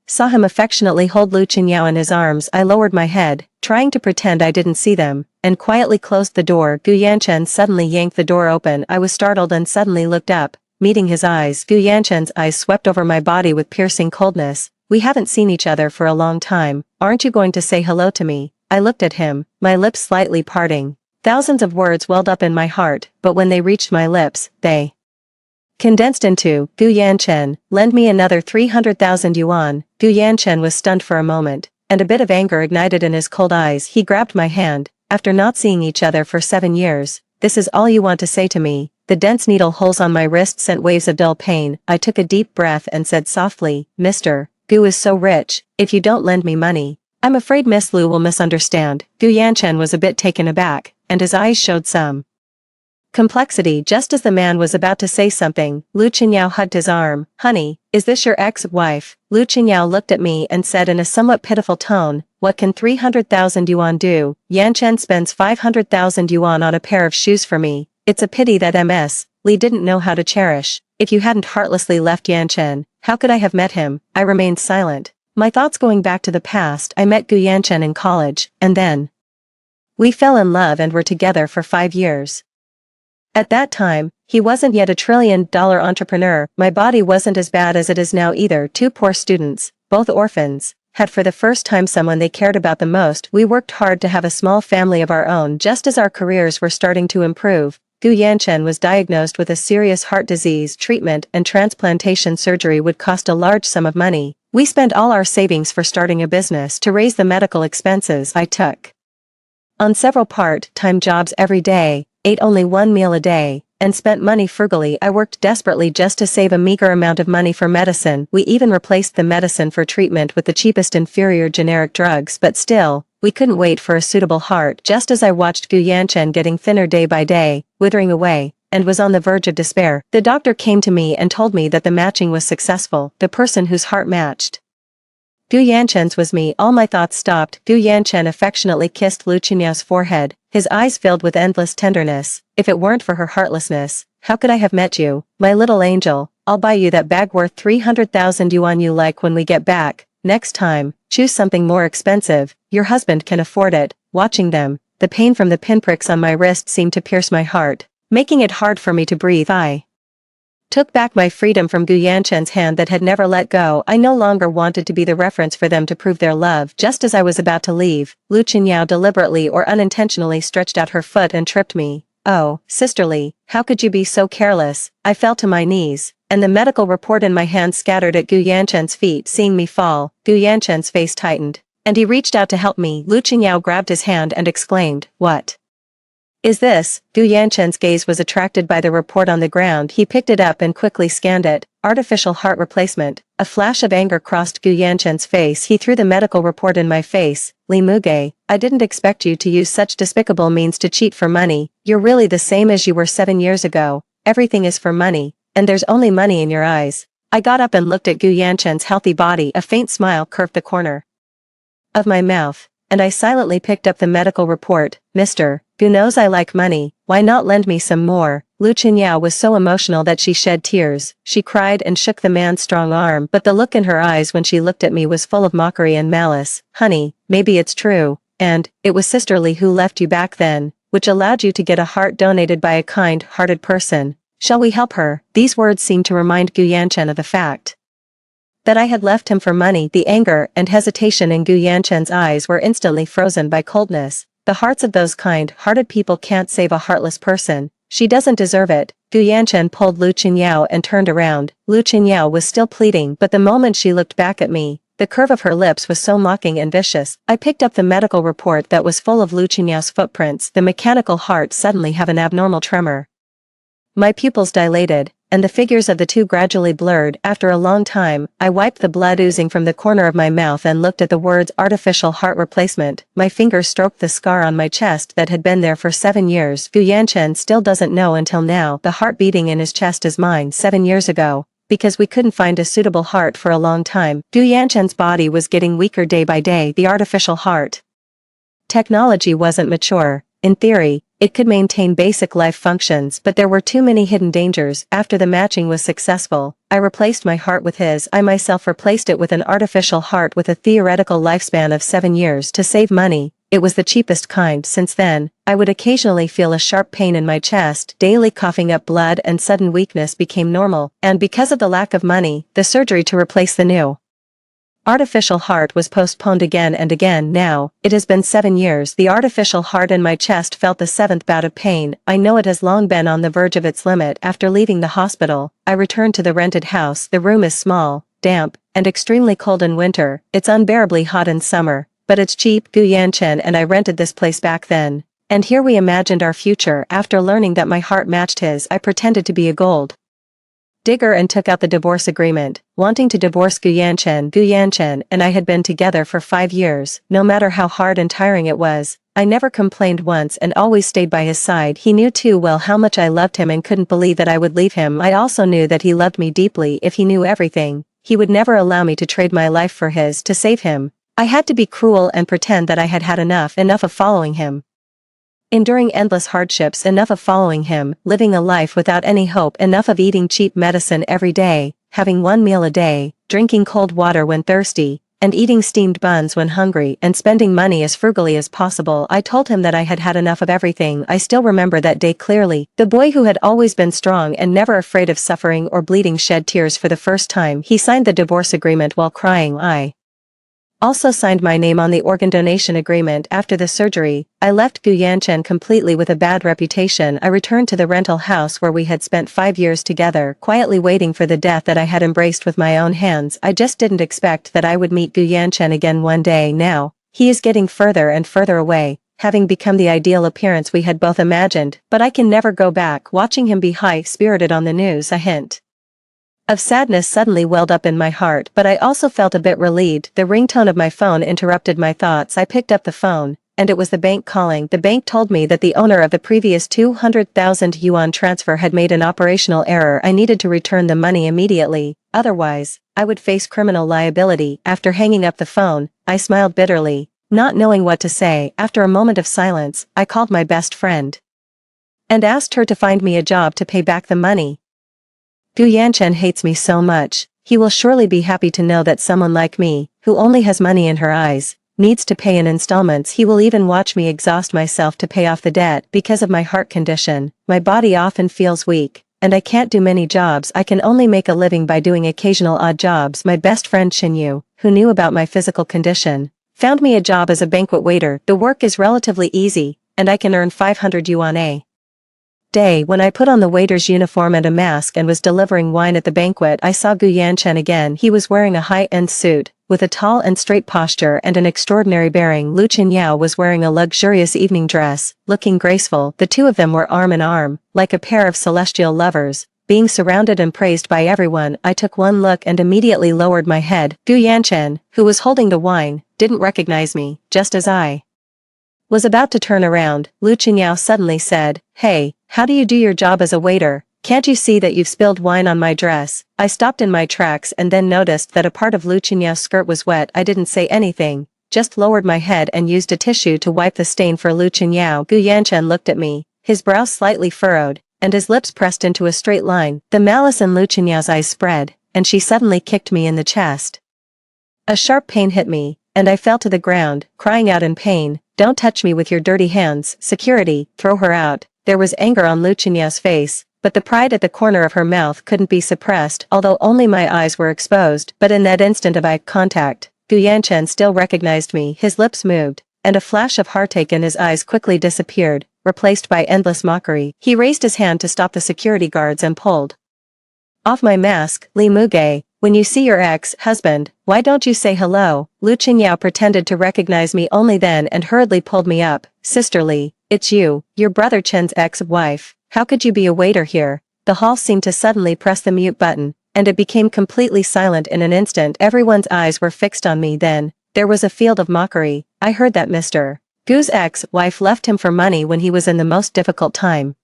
saw him affectionately hold Lu Qinyao in his arms. I lowered my head, trying to pretend I didn't see them, and quietly closed the door. Gu Yanchen suddenly yanked the door open. I was startled and suddenly looked up, meeting his eyes. Gu Yanchen's eyes swept over my body with piercing coldness. "We haven't seen each other for a long time. Aren't you going to say hello to me?" I looked at him, my lips slightly parting. Thousands of words welled up in my heart, but when they reached my lips, they condensed into, "Gu Yanchen, lend me another 300,000 yuan. Gu Yanchen was stunned for a moment, and a bit of anger ignited in his cold eyes. He grabbed my hand. "After not seeing each other for 7 years, this is all you want to say to me?" The dense needle holes on my wrist sent waves of dull pain. I took a deep breath and said softly, "Mr. Gu is so rich, if you don't lend me money, I'm afraid Miss Lu will misunderstand." Gu Yanchen was a bit taken aback, and his eyes showed some complexity. Just as the man was about to say something, Lu Qinyao hugged his arm. "Honey, is this your ex-wife?" Lu Qinyao looked at me and said in a somewhat pitiful tone, "What can 300,000 yuan do? Yanchen spends 500,000 yuan on a pair of shoes for me. It's a pity that Ms. Li didn't know how to cherish. If you hadn't heartlessly left Yanchen, how could I have met him?" I remained silent, my thoughts going back to the past. I met Gu Yanchen in college, and then we fell in love and were together for 5 years. At that time, he wasn't yet a trillion-dollar entrepreneur. My body wasn't as bad as it is now either. 2 poor students, both orphans, had for the first time someone they cared about the most. We worked hard to have a small family of our own. Just as our careers were starting to improve, Gu Yanchen was diagnosed with a serious heart disease. Treatment and transplantation surgery would cost a large sum of money. We spent all our savings for starting a business to raise the medical expenses. I took on several part-time jobs every day, ate only 1 meal a day, and spent money frugally. I worked desperately just to save a meager amount of money for medicine. We even replaced the medicine for treatment with the cheapest inferior generic drugs, but still, we couldn't wait for a suitable heart. Just as I watched Gu Yanchen getting thinner day by day, withering away, and was on the verge of despair, the doctor came to me and told me that the matching was successful. The person whose heart matched Gu Yanchen's was me. All my thoughts stopped. Gu Yanchen affectionately kissed Lu Qinyao's forehead, his eyes filled with endless tenderness. "If it weren't for her heartlessness, how could I have met you? My little angel, I'll buy you that bag worth 300,000 yuan you like when we get back. Next time, choose something more expensive. Your husband can afford it." Watching them, the pain from the pinpricks on my wrist seemed to pierce my heart, making it hard for me to breathe. I took back my freedom from Gu Yanchen's hand that had never let go. I no longer wanted to be the reference for them to prove their love. Just as I was about to leave, Lu Qinyao deliberately or unintentionally stretched out her foot and tripped me. "Oh, sisterly, how could you be so careless?" I fell to my knees, and the medical report in my hand scattered at Gu Yanchen's feet. Seeing me fall, Gu Yanchen's face tightened, and he reached out to help me. Lu Qinyao grabbed his hand and exclaimed, "What is this?" Gu Yanchen's gaze was attracted by the report on the ground. He picked it up and quickly scanned it. "Artificial heart replacement." A flash of anger crossed Gu Yanchen's face. He threw the medical report in my face. "Li Muge, I didn't expect you to use such despicable means to cheat for money. You're really the same as you were 7 years ago. Everything is for money, and there's only money in your eyes." I got up and looked at Gu Yanchen's healthy body. A faint smile curved the corner of my mouth. and I silently picked up the medical report. Mr. Gu knows I like money, why not lend me some more? Lu Qinyao was so emotional that she shed tears. She cried and shook the man's strong arm, but the look in her eyes when she looked at me was full of mockery and malice. Honey, maybe it's true. And, it was Sister Lee who left you back then, which allowed you to get a heart donated by a kind-hearted person. Shall we help her? These words seemed to remind Gu Yanchen of the fact that I had left him for money. The anger and hesitation in Gu Yanchen's eyes were instantly frozen by coldness. The hearts of those kind-hearted people can't save a heartless person. She doesn't deserve it. Gu Yanchen pulled Lu Qinyao and turned around. Lu Qinyao was still pleading, but the moment she looked back at me, the curve of her lips was so mocking and vicious. I picked up the medical report that was full of Lu Qinyao's footprints. The mechanical heart suddenly had an abnormal tremor. My pupils dilated, and the figures of the two gradually blurred. After a long time, I wiped the blood oozing from the corner of my mouth and looked at the words artificial heart replacement. My fingers stroked the scar on my chest that had been there for 7 years. Gu Yanchen still doesn't know until now. The heart beating in his chest is mine 7 years ago, because we couldn't find a suitable heart for a long time. Gu Yanchen's body was getting weaker day by day. The artificial heart technology wasn't mature. In theory, it could maintain basic life functions, but there were too many hidden dangers. After the matching was successful, I replaced my heart with his. I myself replaced it with an artificial heart with a theoretical lifespan of 7 years to save money. It was the cheapest kind. Since then, I would occasionally feel a sharp pain in my chest. Daily coughing up blood and sudden weakness became normal, and because of the lack of money, the surgery to replace the new artificial heart was postponed again and again. Now, it has been 7 years. The artificial heart in my chest felt the 7th bout of pain. I know it has long been on the verge of its limit. After leaving the hospital, I returned to the rented house. The room is small, damp, and extremely cold in winter. It's unbearably hot in summer, but it's cheap. Gu Yanchen and I rented this place back then, and here we imagined our future. After learning that my heart matched his, I pretended to be a gold digger and took out the divorce agreement, wanting to divorce Gu Yanchen. Gu Yanchen and I had been together for 5 years. No matter how hard and tiring it was, I never complained once and always stayed by his side. He knew too well how much I loved him and couldn't believe that I would leave him. I also knew that he loved me deeply. If he knew everything, he would never allow me to trade my life for his. To save him, I had to be cruel and pretend that I had had enough of following him, enduring endless hardships, enough of following him, living a life without any hope, enough of eating cheap medicine every day, having 1 meal a day, drinking cold water when thirsty, and eating steamed buns when hungry, and spending money as frugally as possible. I told him that I had had enough of everything. I still remember that day clearly. The boy who had always been strong and never afraid of suffering or bleeding shed tears for the first time. He signed the divorce agreement while crying. I also signed my name on the organ donation agreement. After the surgery, I left Gu Yanchen completely with a bad reputation. I returned to the rental house where we had spent 5 years together, quietly waiting for the death that I had embraced with my own hands. I just didn't expect that I would meet Gu Yanchen again one day. Now, he is getting further and further away, having become the ideal appearance we had both imagined, but I can never go back. Watching him be high-spirited on the news, a hint of sadness suddenly welled up in my heart, but I also felt a bit relieved. The ringtone of my phone interrupted my thoughts. I picked up the phone, and it was the bank calling. The bank told me that the owner of the previous 200,000 yuan transfer had made an operational error. I needed to return the money immediately, otherwise, I would face criminal liability. After hanging up the phone, I smiled bitterly, not knowing what to say. After a moment of silence, I called my best friend and asked her to find me a job to pay back the money. Gu Yanchen hates me so much. He will surely be happy to know that someone like me, who only has money in her eyes, needs to pay in installments. He will even watch me exhaust myself to pay off the debt. Because of my heart condition, my body often feels weak, and I can't do many jobs. I can only make a living by doing occasional odd jobs. My best friend Xinyu, who knew about my physical condition, found me a job as a banquet waiter. The work is relatively easy, and I can earn 500 yuan a day. When I put on the waiter's uniform and a mask and was delivering wine at the banquet, I saw Gu Yanchen again. He was wearing a high-end suit, with a tall and straight posture and an extraordinary bearing. Lu Qinyao was wearing a luxurious evening dress, looking graceful. The two of them were arm in arm, like a pair of celestial lovers, being surrounded and praised by everyone. I took one look and immediately lowered my head. Gu Yanchen, who was holding the wine, didn't recognize me. Just as I was about to turn around, Lu Qinyao suddenly said, "Hey, how do you do your job as a waiter? Can't you see that you've spilled wine on my dress?" I stopped in my tracks and then noticed that a part of Lu Qinyao's skirt was wet. I didn't say anything, just lowered my head and used a tissue to wipe the stain for Lu Qinyao. Gu Yanchen looked at me, his brows slightly furrowed, and his lips pressed into a straight line. The malice in Lu Qinyao's eyes spread, and she suddenly kicked me in the chest. A sharp pain hit me, and I fell to the ground, crying out in pain, "Don't touch me with your dirty hands, security, throw her out." There was anger on Lu Qinyao's face, but the pride at the corner of her mouth couldn't be suppressed, although only my eyes were exposed. But in that instant of eye contact, Gu Yanchen still recognized me. His lips moved, and a flash of heartache in his eyes quickly disappeared, replaced by endless mockery. He raised his hand to stop the security guards and pulled off my mask. "Li Muge, when you see your ex-husband, why don't you say hello?" Lu Qinyao pretended to recognize me only then and hurriedly pulled me up. "Sister Li, it's you, your brother Chen's ex-wife. How could you be a waiter here?" The hall seemed to suddenly press the mute button, and it became completely silent in an instant. Everyone's eyes were fixed on me. Then there was a field of mockery. "I heard that Mr. Gu's ex-wife left him for money when he was in the most difficult time.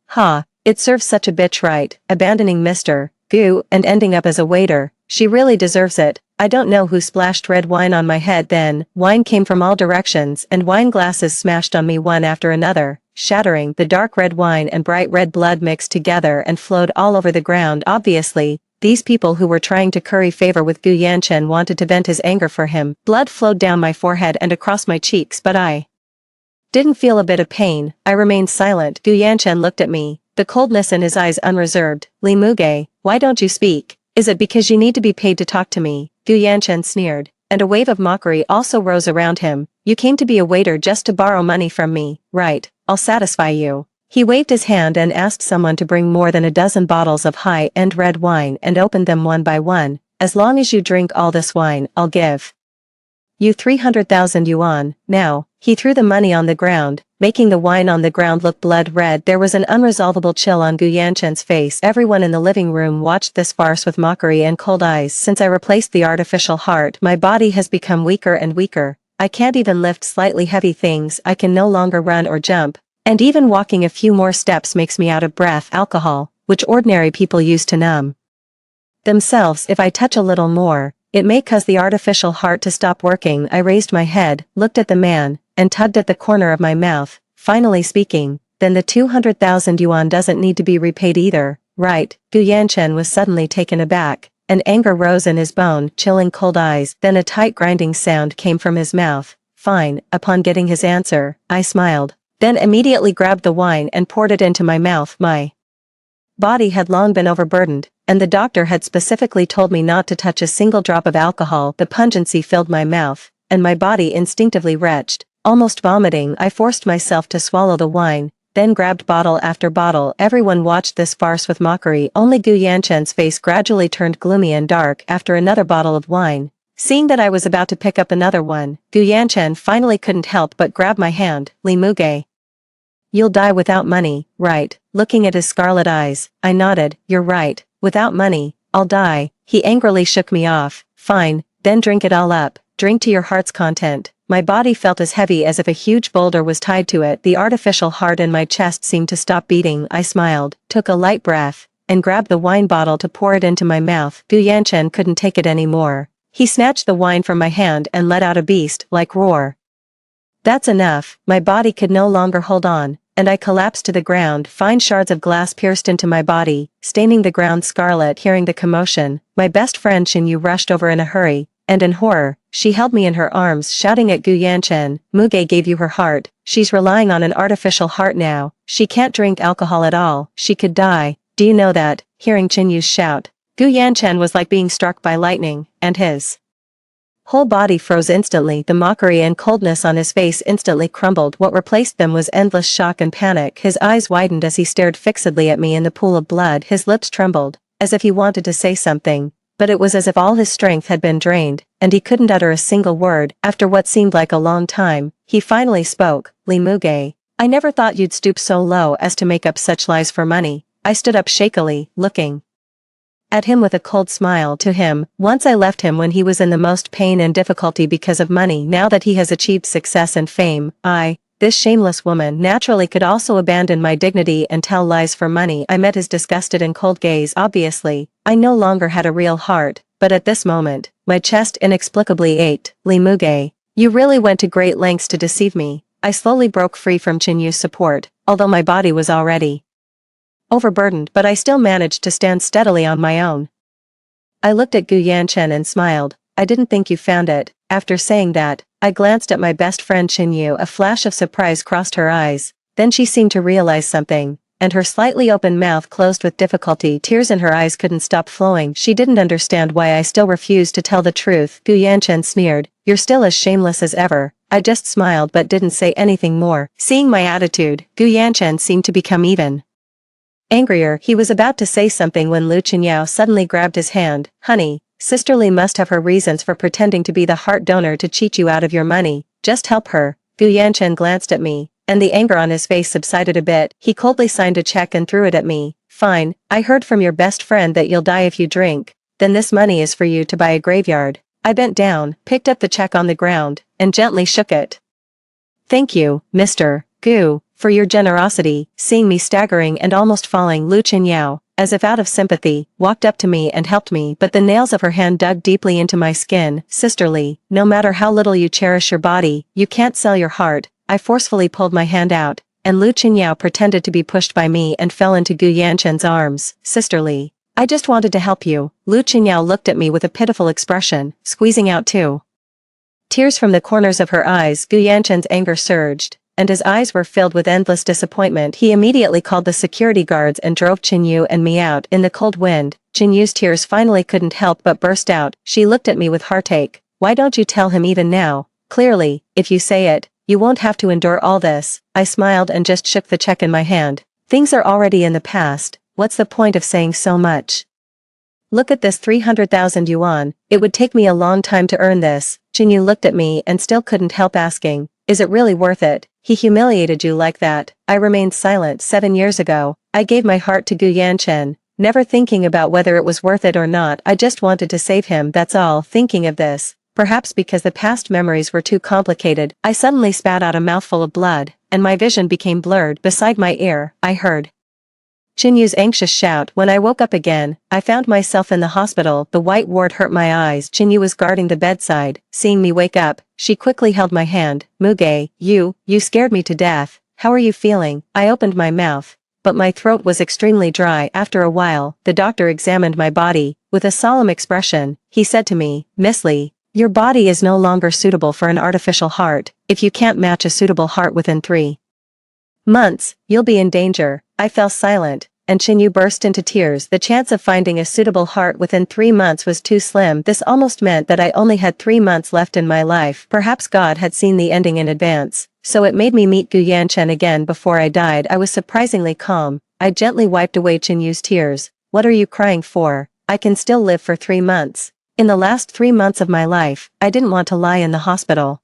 Ha, it serves such a bitch right, abandoning Mr. Gu and ending up as a waiter. She really deserves it." I don't know who splashed red wine on my head then. Wine came from all directions and wine glasses smashed on me one after another, shattering. The dark red wine and bright red blood mixed together and flowed all over the ground. Obviously, these people who were trying to curry favor with Gu Yanchen wanted to vent his anger for him. Blood flowed down my forehead and across my cheeks, but I didn't feel a bit of pain. I remained silent. Gu Yanchen looked at me, the coldness in his eyes unreserved. "Li Muge, why don't you speak? Is it because you need to be paid to talk to me?" Gu Yanchen sneered, and a wave of mockery also rose around him. "You came to be a waiter just to borrow money from me, right? I'll satisfy you." He waved his hand and asked someone to bring more than a dozen bottles of high-end red wine and opened them one by one. "As long as you drink all this wine, I'll give you 300,000 yuan. Now." He threw the money on the ground, making the wine on the ground look blood red. There was an unresolvable chill on Gu Yanchen's face. Everyone in the living room watched this farce with mockery and cold eyes. "Since I replaced the artificial heart, my body has become weaker and weaker. I can't even lift slightly heavy things. I can no longer run or jump. And even walking a few more steps makes me out of breath." Alcohol, which ordinary people use to numb themselves if I touch a little more, it may cause the artificial heart to stop working. I raised my head, looked at the man, and tugged at the corner of my mouth, finally speaking. "Then the 200,000 yuan doesn't need to be repaid either, right?" Gu Yanchen was suddenly taken aback, and anger rose in his bone-chilling cold eyes. Then a tight grinding sound came from his mouth. "Fine." Upon getting his answer, I smiled, then immediately grabbed the wine and poured it into my mouth. My body had long been overburdened, and the doctor had specifically told me not to touch a single drop of alcohol. The pungency filled my mouth, and my body instinctively retched. Almost vomiting, I forced myself to swallow the wine, then grabbed bottle after bottle. Everyone watched this farce with mockery. Only Gu Yanchen's face gradually turned gloomy and dark after another bottle of wine. Seeing that I was about to pick up another one, Gu Yanchen finally couldn't help but grab my hand. "Li Muge, you'll die without money, right?" Looking at his scarlet eyes, I nodded. "You're right, without money, I'll die." He angrily shook me off. "Fine, then drink it all up. Drink to your heart's content." My body felt as heavy as if a huge boulder was tied to it. The artificial heart in my chest seemed to stop beating. I smiled, took a light breath, and grabbed the wine bottle to pour it into my mouth. Gu Yanchen couldn't take it anymore. He snatched the wine from my hand and let out a beast-like roar. "That's enough." My body could no longer hold on, and I collapsed to the ground. Fine shards of glass pierced into my body, staining the ground scarlet. Hearing the commotion, my best friend Xinyu rushed over in a hurry, and in horror, she held me in her arms, shouting at Gu Yanchen, "Muge gave you her heart. She's relying on an artificial heart now. She can't drink alcohol at all. She could die. Do you know that?" Hearing Qinyu's shout, Gu Yanchen was like being struck by lightning, and his whole body froze instantly. The mockery and coldness on his face instantly crumbled. What replaced them was endless shock and panic. His eyes widened as he stared fixedly at me in the pool of blood. His lips trembled, as if he wanted to say something, but it was as if all his strength had been drained, and he couldn't utter a single word. After what seemed like a long time, he finally spoke. "Li Muge, I never thought you'd stoop so low as to make up such lies for money." I stood up shakily, looking at him with a cold smile. "To him, once I left him when he was in the most pain and difficulty because of money. Now that he has achieved success and fame, this shameless woman, naturally could also abandon my dignity and tell lies for money." I met his disgusted and cold gaze. Obviously, I no longer had a real heart, but at this moment, my chest inexplicably ached. "Li Muge, You really went to great lengths to deceive me. I slowly broke free from Chinyu's support, although my body was already overburdened, but I still managed to stand steadily on my own. I looked at Gu Yanchen and smiled. I didn't think you found it. After saying that, I glanced at my best friend Chinyu. A flash of surprise crossed her eyes, then she seemed to realize something, and her slightly open mouth closed with difficulty. Tears in her eyes couldn't stop flowing. She didn't understand why I still refused to tell the truth. Gu Yanchen sneered, "You're still as shameless as ever." I just smiled but didn't say anything more. Seeing my attitude, Gu Yanchen seemed to become even angrier. He was about to say something when Lu Qinyao suddenly grabbed his hand. "Honey, Sister Li must have her reasons for pretending to be the heart donor to cheat you out of your money. Just help her." Gu Yanchen glanced at me, and the anger on his face subsided a bit. He coldly signed a check and threw it at me. "Fine, I heard from your best friend that you'll die if you drink. Then this money is for you to buy a graveyard." I bent down, picked up the check on the ground, and gently shook it. "Thank you, Mr. Gu, for your generosity." Seeing me staggering and almost falling, Lu Qinyao, as if out of sympathy, walked up to me and helped me, but the nails of her hand dug deeply into my skin. "Sister Li, no matter how little you cherish your body, you can't sell your heart." I forcefully pulled my hand out, and Lu Qinyao pretended to be pushed by me and fell into Gu Yanchen's arms. "Sister Li, I just wanted to help you." Lu Qinyao looked at me with a pitiful expression, squeezing out two tears from the corners of her eyes. Gu Yanchen's anger surged, and his eyes were filled with endless disappointment. He immediately called the security guards and drove Chinyu and me out in the cold wind. Chinyu's tears finally couldn't help but burst out. She looked at me with heartache. "Why don't you tell him even now? Clearly, if you say it, you won't have to endure all this." I smiled and just shook the check in my hand. "Things are already in the past. What's the point of saying so much? Look at this 300,000 yuan. It would take me a long time to earn this." Chinyu looked at me and still couldn't help asking, "Is it really worth it? He humiliated you like that." I remained silent. 7 years ago, I gave my heart to Gu Yanchen, never thinking about whether it was worth it or not. I just wanted to save him, that's all. Thinking of this, perhaps because the past memories were too complicated, I suddenly spat out a mouthful of blood, and my vision became blurred. Beside my ear, I heard Chinyu's anxious shout. When I woke up again, I found myself in the hospital. The white ward hurt my eyes. Chinyu was guarding the bedside. Seeing me wake up, she quickly held my hand. "Muge, you scared me to death. How are you feeling?" I opened my mouth, but my throat was extremely dry. After a while, the doctor examined my body. With a solemn expression, he said to me, "Miss Li, your body is no longer suitable for an artificial heart. If you can't match a suitable heart within 3 months, you'll be in danger." I fell silent, and Chinyu burst into tears. The chance of finding a suitable heart within 3 months was too slim. This almost meant that I only had 3 months left in my life. Perhaps God had seen the ending in advance, so it made me meet Gu Yanchen again before I died. I was surprisingly calm. I gently wiped away Chinyu's tears. "What are you crying for? I can still live for 3 months. In the last 3 months of my life, I didn't want to lie in the hospital.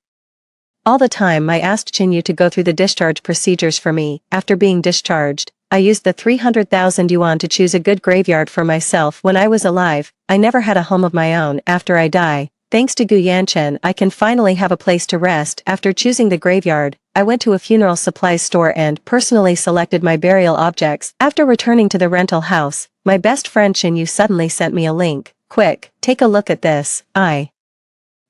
All the time I asked Chinyu to go through the discharge procedures for me. After being discharged, I used the 300,000 yuan to choose a good graveyard for myself. When I was alive, I never had a home of my own. After I die, thanks to Gu Yanchen, I can finally have a place to rest." After choosing the graveyard, I went to a funeral supplies store and personally selected my burial objects. After returning to the rental house, my best friend Chinyu suddenly sent me a link. "Quick, take a look at this." I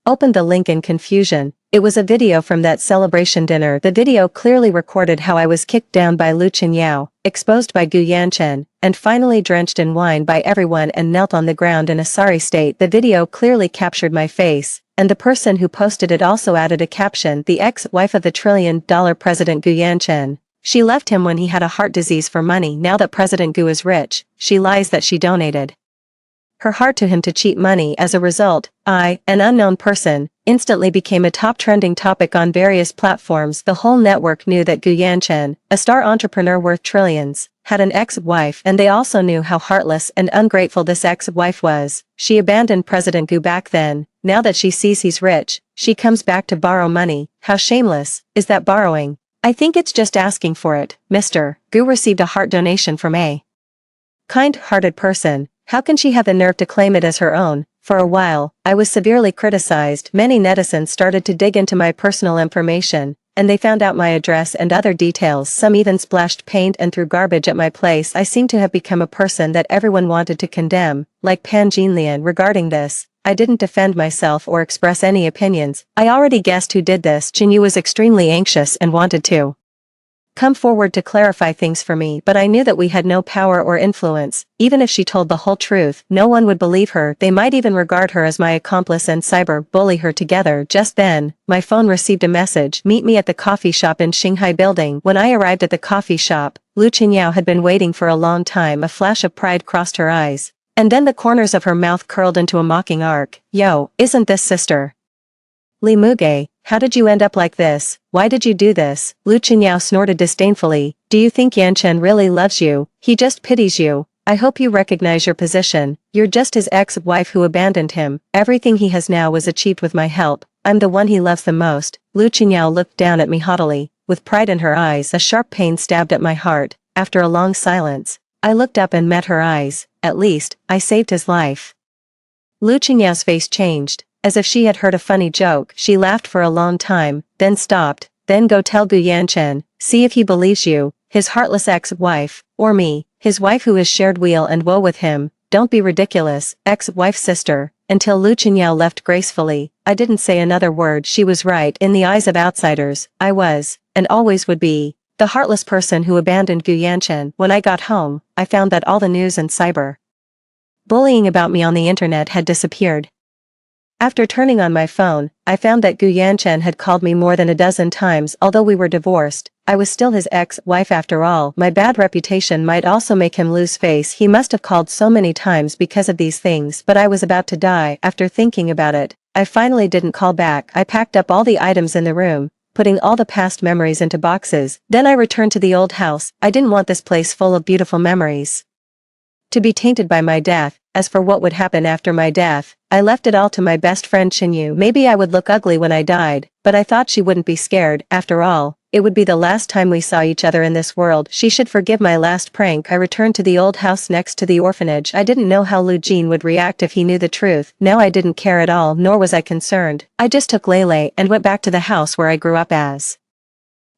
opened the link in confusion. It was a video from that celebration dinner. The video clearly recorded how I was kicked down by Lu Qinyao, exposed by Gu Yanchen, and finally drenched in wine by everyone and knelt on the ground in a sorry state. The video clearly captured my face, and the person who posted it also added a caption, "The ex-wife of the $1 trillion President Gu Yanchen. She left him when he had a heart disease for money. Now that President Gu is rich, she lies that she donated her heart to him to cheat money." As a result, I, an unknown person, instantly became a top trending topic on various platforms. The whole network knew that Gu Yanchen, a star entrepreneur worth trillions, had an ex-wife, and they also knew how heartless and ungrateful this ex-wife was. She abandoned President Gu back then. Now that she sees he's rich, she comes back to borrow money. How shameless is that borrowing? I think it's just asking for it. Mr. Gu received a heart donation from a kind-hearted person. How can she have the nerve to claim it as her own? For a while, I was severely criticized. Many netizens started to dig into my personal information, and they found out my address and other details. Some even splashed paint and threw garbage at my place. I seem to have become a person that everyone wanted to condemn, like Pan Jinlian. Regarding this, I didn't defend myself or express any opinions. I already guessed who did this. Jinyu was extremely anxious and wanted to come forward to clarify things for me, but I knew that we had no power or influence. Even if she told the whole truth, no one would believe her. They might even regard her as my accomplice and cyber-bully her together. Just then, my phone received a message: meet me at the coffee shop in Shanghai building. When I arrived at the coffee shop, Lu Qinyao had been waiting for a long time. A flash of pride crossed her eyes, and then the corners of her mouth curled into a mocking arc. Yo, isn't this sister Li Muge? How did you end up like this? Why did you do this? Lu Qinyao snorted disdainfully. Do you think Yanchen really loves you? He just pities you. I hope you recognize your position. You're just his ex-wife who abandoned him. Everything he has now was achieved with my help. I'm the one he loves the most. Lu Qinyao looked down at me haughtily, with pride in her eyes. A sharp pain stabbed at my heart. After a long silence, I looked up and met her eyes. At least, I saved his life. Lu Qingyao's face changed, as if she had heard a funny joke. She laughed for a long time, then stopped. Then go tell Gu Yanchen, see if he believes you, his heartless ex-wife, or me, his wife who has shared weal and woe with him. Don't be ridiculous, ex-wife sister. Until Lu Qinyao left gracefully, I didn't say another word. She was right. In the eyes of outsiders, I was, and always would be, the heartless person who abandoned Gu Yanchen. When I got home, I found that all the news and cyber bullying about me on the internet had disappeared. After turning on my phone, I found that Gu Yanchen had called me more than a dozen times. Although we were divorced, I was still his ex-wife after all. My bad reputation might also make him lose face. He must have called so many times because of these things. But I was about to die. After thinking about it, I finally didn't call back. I packed up all the items in the room, putting all the past memories into boxes. Then I returned to the old house. I didn't want this place full of beautiful memories to be tainted by my death. As for what would happen after my death, I left it all to my best friend Xinyu. Maybe I would look ugly when I died, but I thought she wouldn't be scared. After all, it would be the last time we saw each other in this world. She should forgive my last prank. I returned to the old house next to the orphanage. I didn't know how Lu Jin would react if he knew the truth. Now I didn't care at all, nor was I concerned. I just took Lele and went back to the house where I grew up as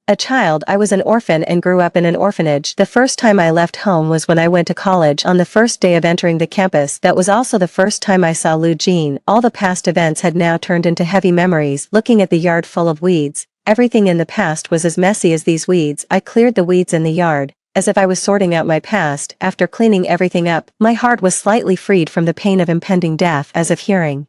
a child. I was an orphan and grew up in an orphanage. The first time I left home was when I went to college. On the first day of entering the campus, that was also the first time I saw Lu Jin. All the past events had now turned into heavy memories. Looking at the yard full of weeds, everything in the past was as messy as these weeds. I cleared the weeds in the yard, as if I was sorting out my past. After cleaning everything up, my heart was slightly freed from the pain of impending death. As if hearing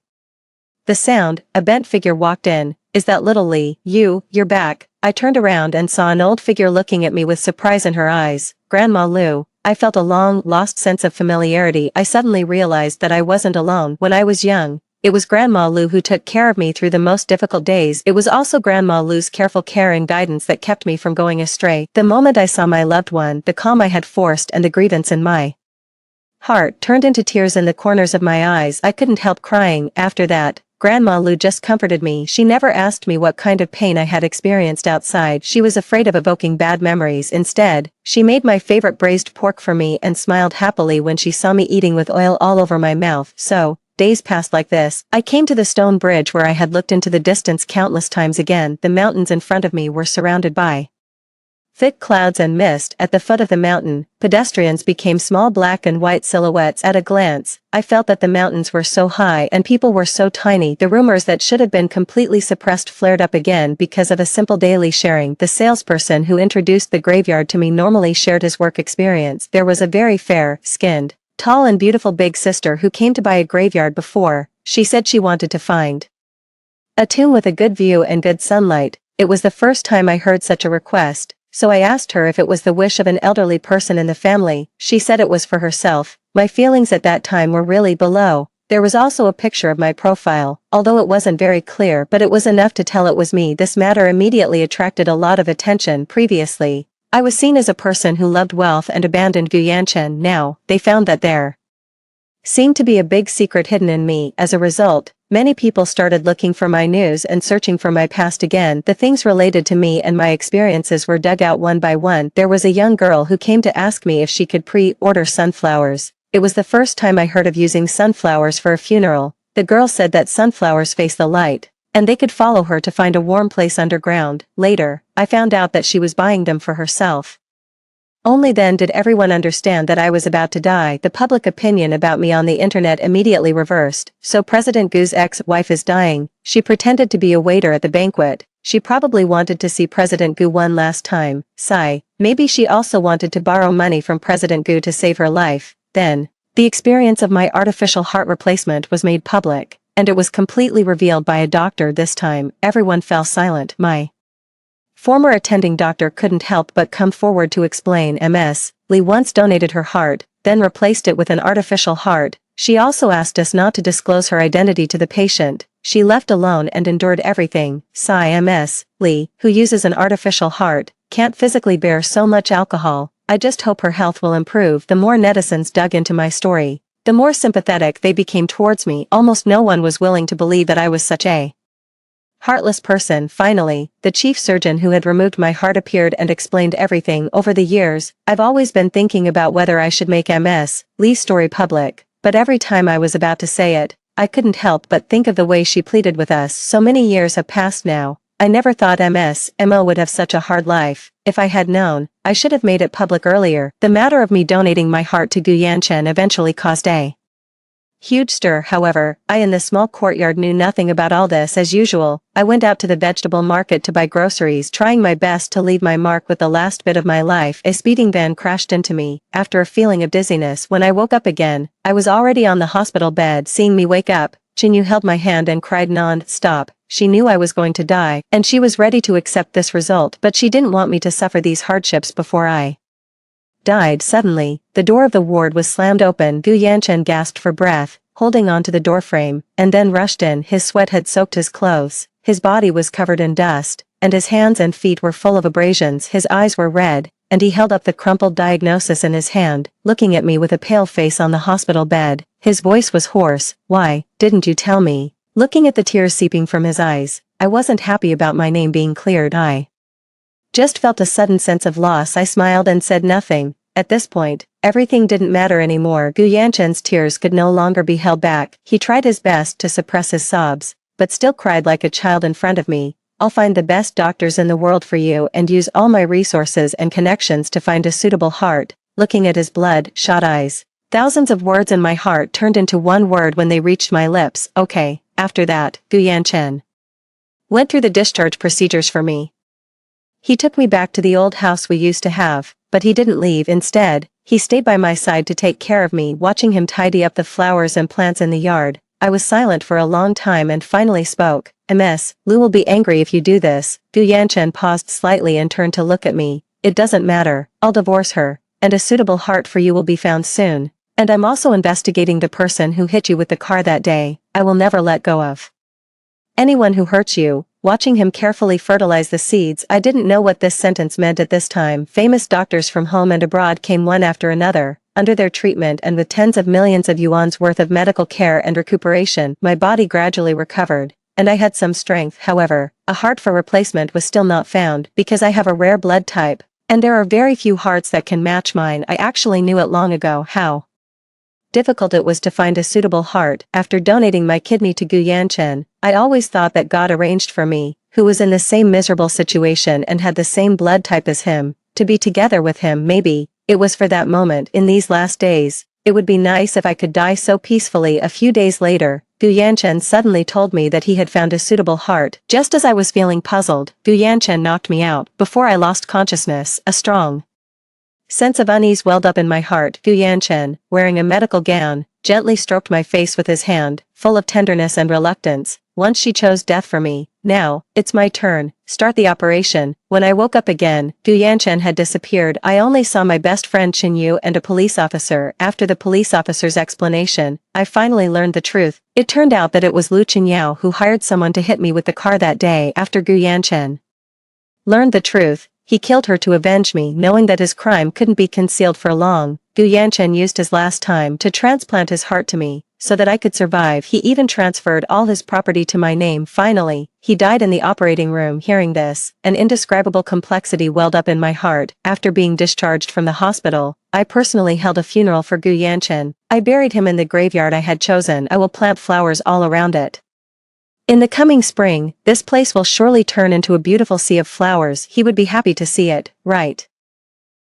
the sound, a bent figure walked in. Is that little Li? You're back. I turned around and saw an old figure looking at me with surprise in her eyes. Grandma Lu. I felt a long, lost sense of familiarity. I suddenly realized that I wasn't alone. When I was young, it was Grandma Lu who took care of me through the most difficult days. It was also Grandma Lu's careful care and guidance that kept me from going astray. The moment I saw my loved one, the calm I had forced and the grievance in my heart turned into tears in the corners of my eyes. I couldn't help crying. After that, Grandma Lu just comforted me. She never asked me what kind of pain I had experienced outside. She was afraid of evoking bad memories. Instead, she made my favorite braised pork for me and smiled happily when she saw me eating with oil all over my mouth. So, days passed like this. I came to the stone bridge where I had looked into the distance countless times again. The mountains in front of me were surrounded by thick clouds and mist. At the foot of the mountain, pedestrians became small black and white silhouettes. At a glance, I felt that the mountains were so high and people were so tiny. The rumors that should have been completely suppressed flared up again because of a simple daily sharing. The salesperson who introduced the graveyard to me normally shared his work experience. There was a very fair-skinned, tall and beautiful big sister who came to buy a graveyard before. She said she wanted to find a tomb with a good view and good sunlight. It was the first time I heard such a request. So I asked her if it was the wish of an elderly person in the family. She said it was for herself. My feelings at that time were really below. There was also a picture of my profile, although it wasn't very clear, but it was enough to tell it was me. This matter immediately attracted a lot of attention. Previously, I was seen as a person who loved wealth and abandoned Gu Yanchen. Now, they found that there seemed to be a big secret hidden in me. As a result, many people started looking for my news and searching for my past again. The things related to me and my experiences were dug out one by one. There was a young girl who came to ask me if she could pre-order sunflowers. It was the first time I heard of using sunflowers for a funeral. The girl said that sunflowers face the light, and they could follow her to find a warm place underground. Later, I found out that she was buying them for herself. Only then did everyone understand that I was about to die. The public opinion about me on the internet immediately reversed. So President Gu's ex-wife is dying. She pretended to be a waiter at the banquet. She probably wanted to see President Gu one last time. Sigh. Maybe she also wanted to borrow money from President Gu to save her life. Then, the experience of my artificial heart replacement was made public, and it was completely revealed by a doctor this time. Everyone fell silent. My former attending doctor couldn't help but come forward to explain. Ms. Lee once donated her heart, then replaced it with an artificial heart. She also asked us not to disclose her identity to the patient. She left alone and endured everything. Sigh. Ms. Lee, who uses an artificial heart, can't physically bear so much alcohol. I just hope her health will improve. The more netizens dug into my story, the more sympathetic they became towards me. Almost no one was willing to believe that I was such a heartless person. Finally, the chief surgeon who had removed my heart appeared and explained everything. Over the years, I've always been thinking about whether I should make Ms. Lee's story public, but every time I was about to say it, I couldn't help but think of the way she pleaded with us. So many years have passed now. I never thought Mo would have such a hard life. If I had known, I should have made it public earlier. The matter of me donating my heart to Gu Yanchen eventually caused a huge stir. However, I in the small courtyard knew nothing about all this. As usual, I went out to the vegetable market to buy groceries, trying my best to leave my mark with the last bit of my life. A speeding van crashed into me. After a feeling of dizziness, when I woke up again, I was already on the hospital bed. Seeing me wake up, Jinyu held my hand and cried non-stop. She knew I was going to die, and she was ready to accept this result, but she didn't want me to suffer these hardships before I died. Suddenly, the door of the ward was slammed open. Gu Yanchen gasped for breath, holding on to the doorframe, and then rushed in. His sweat had soaked his clothes, his body was covered in dust, and his hands and feet were full of abrasions. His eyes were red, and he held up the crumpled diagnosis in his hand, looking at me with a pale face on the hospital bed. His voice was hoarse. Why didn't you tell me? Looking at the tears seeping from his eyes, I wasn't happy about my name being cleared. I just felt a sudden sense of loss. I smiled and said nothing. At this point, everything didn't matter anymore. Gu Yanchen's tears could no longer be held back. He tried his best to suppress his sobs, but still cried like a child in front of me. I'll find the best doctors in the world for you and use all my resources and connections to find a suitable heart. Looking at his blood-shot eyes, thousands of words in my heart turned into one word when they reached my lips. Okay. After that, Gu Yanchen went through the discharge procedures for me. He took me back to the old house we used to have, but he didn't leave. Instead, he stayed by my side to take care of me. Watching him tidy up the flowers and plants in the yard, I was silent for a long time and finally spoke. Ms. Lu will be angry if you do this. Gu Yanchen paused slightly and turned to look at me. It doesn't matter, I'll divorce her, and a suitable heart for you will be found soon. And I'm also investigating the person who hit you with the car that day. I will never let go of anyone who hurts you. Watching him carefully fertilize the seeds, I didn't know what this sentence meant at this time. Famous doctors from home and abroad came one after another, under their treatment and with tens of millions of yuan's worth of medical care and recuperation. My body gradually recovered, and I had some strength. However, a heart for replacement was still not found, because I have a rare blood type, and there are very few hearts that can match mine. I actually knew it long ago how difficult it was to find a suitable heart. After donating my kidney to Gu Yanchen, I always thought that God arranged for me, who was in the same miserable situation and had the same blood type as him, to be together with him. Maybe it was for that moment. In these last days, it would be nice if I could die so peacefully. A few days later, Gu Yanchen suddenly told me that he had found a suitable heart. Just as I was feeling puzzled, Gu Yanchen knocked me out. Before I lost consciousness, a strong sense of unease welled up in my heart. Gu Yanchen, wearing a medical gown, gently stroked my face with his hand, full of tenderness and reluctance. Once she chose death for me, now, it's my turn. Start the operation. When I woke up again, Gu Yanchen had disappeared. I only saw my best friend Qin Yu and a police officer. After the police officer's explanation, I finally learned the truth. It turned out that it was Lu Qinyao who hired someone to hit me with the car that day. After Gu Yanchen learned the truth, he killed her to avenge me. Knowing that his crime couldn't be concealed for long, Gu Yanchen used his last time to transplant his heart to me, so that I could survive. He even transferred all his property to my name. Finally, he died in the operating room. Hearing this, an indescribable complexity welled up in my heart. After being discharged from the hospital, I personally held a funeral for Gu Yanchen. I buried him in the graveyard I had chosen. I will plant flowers all around it. In the coming spring, this place will surely turn into a beautiful sea of flowers. He would be happy to see it, right?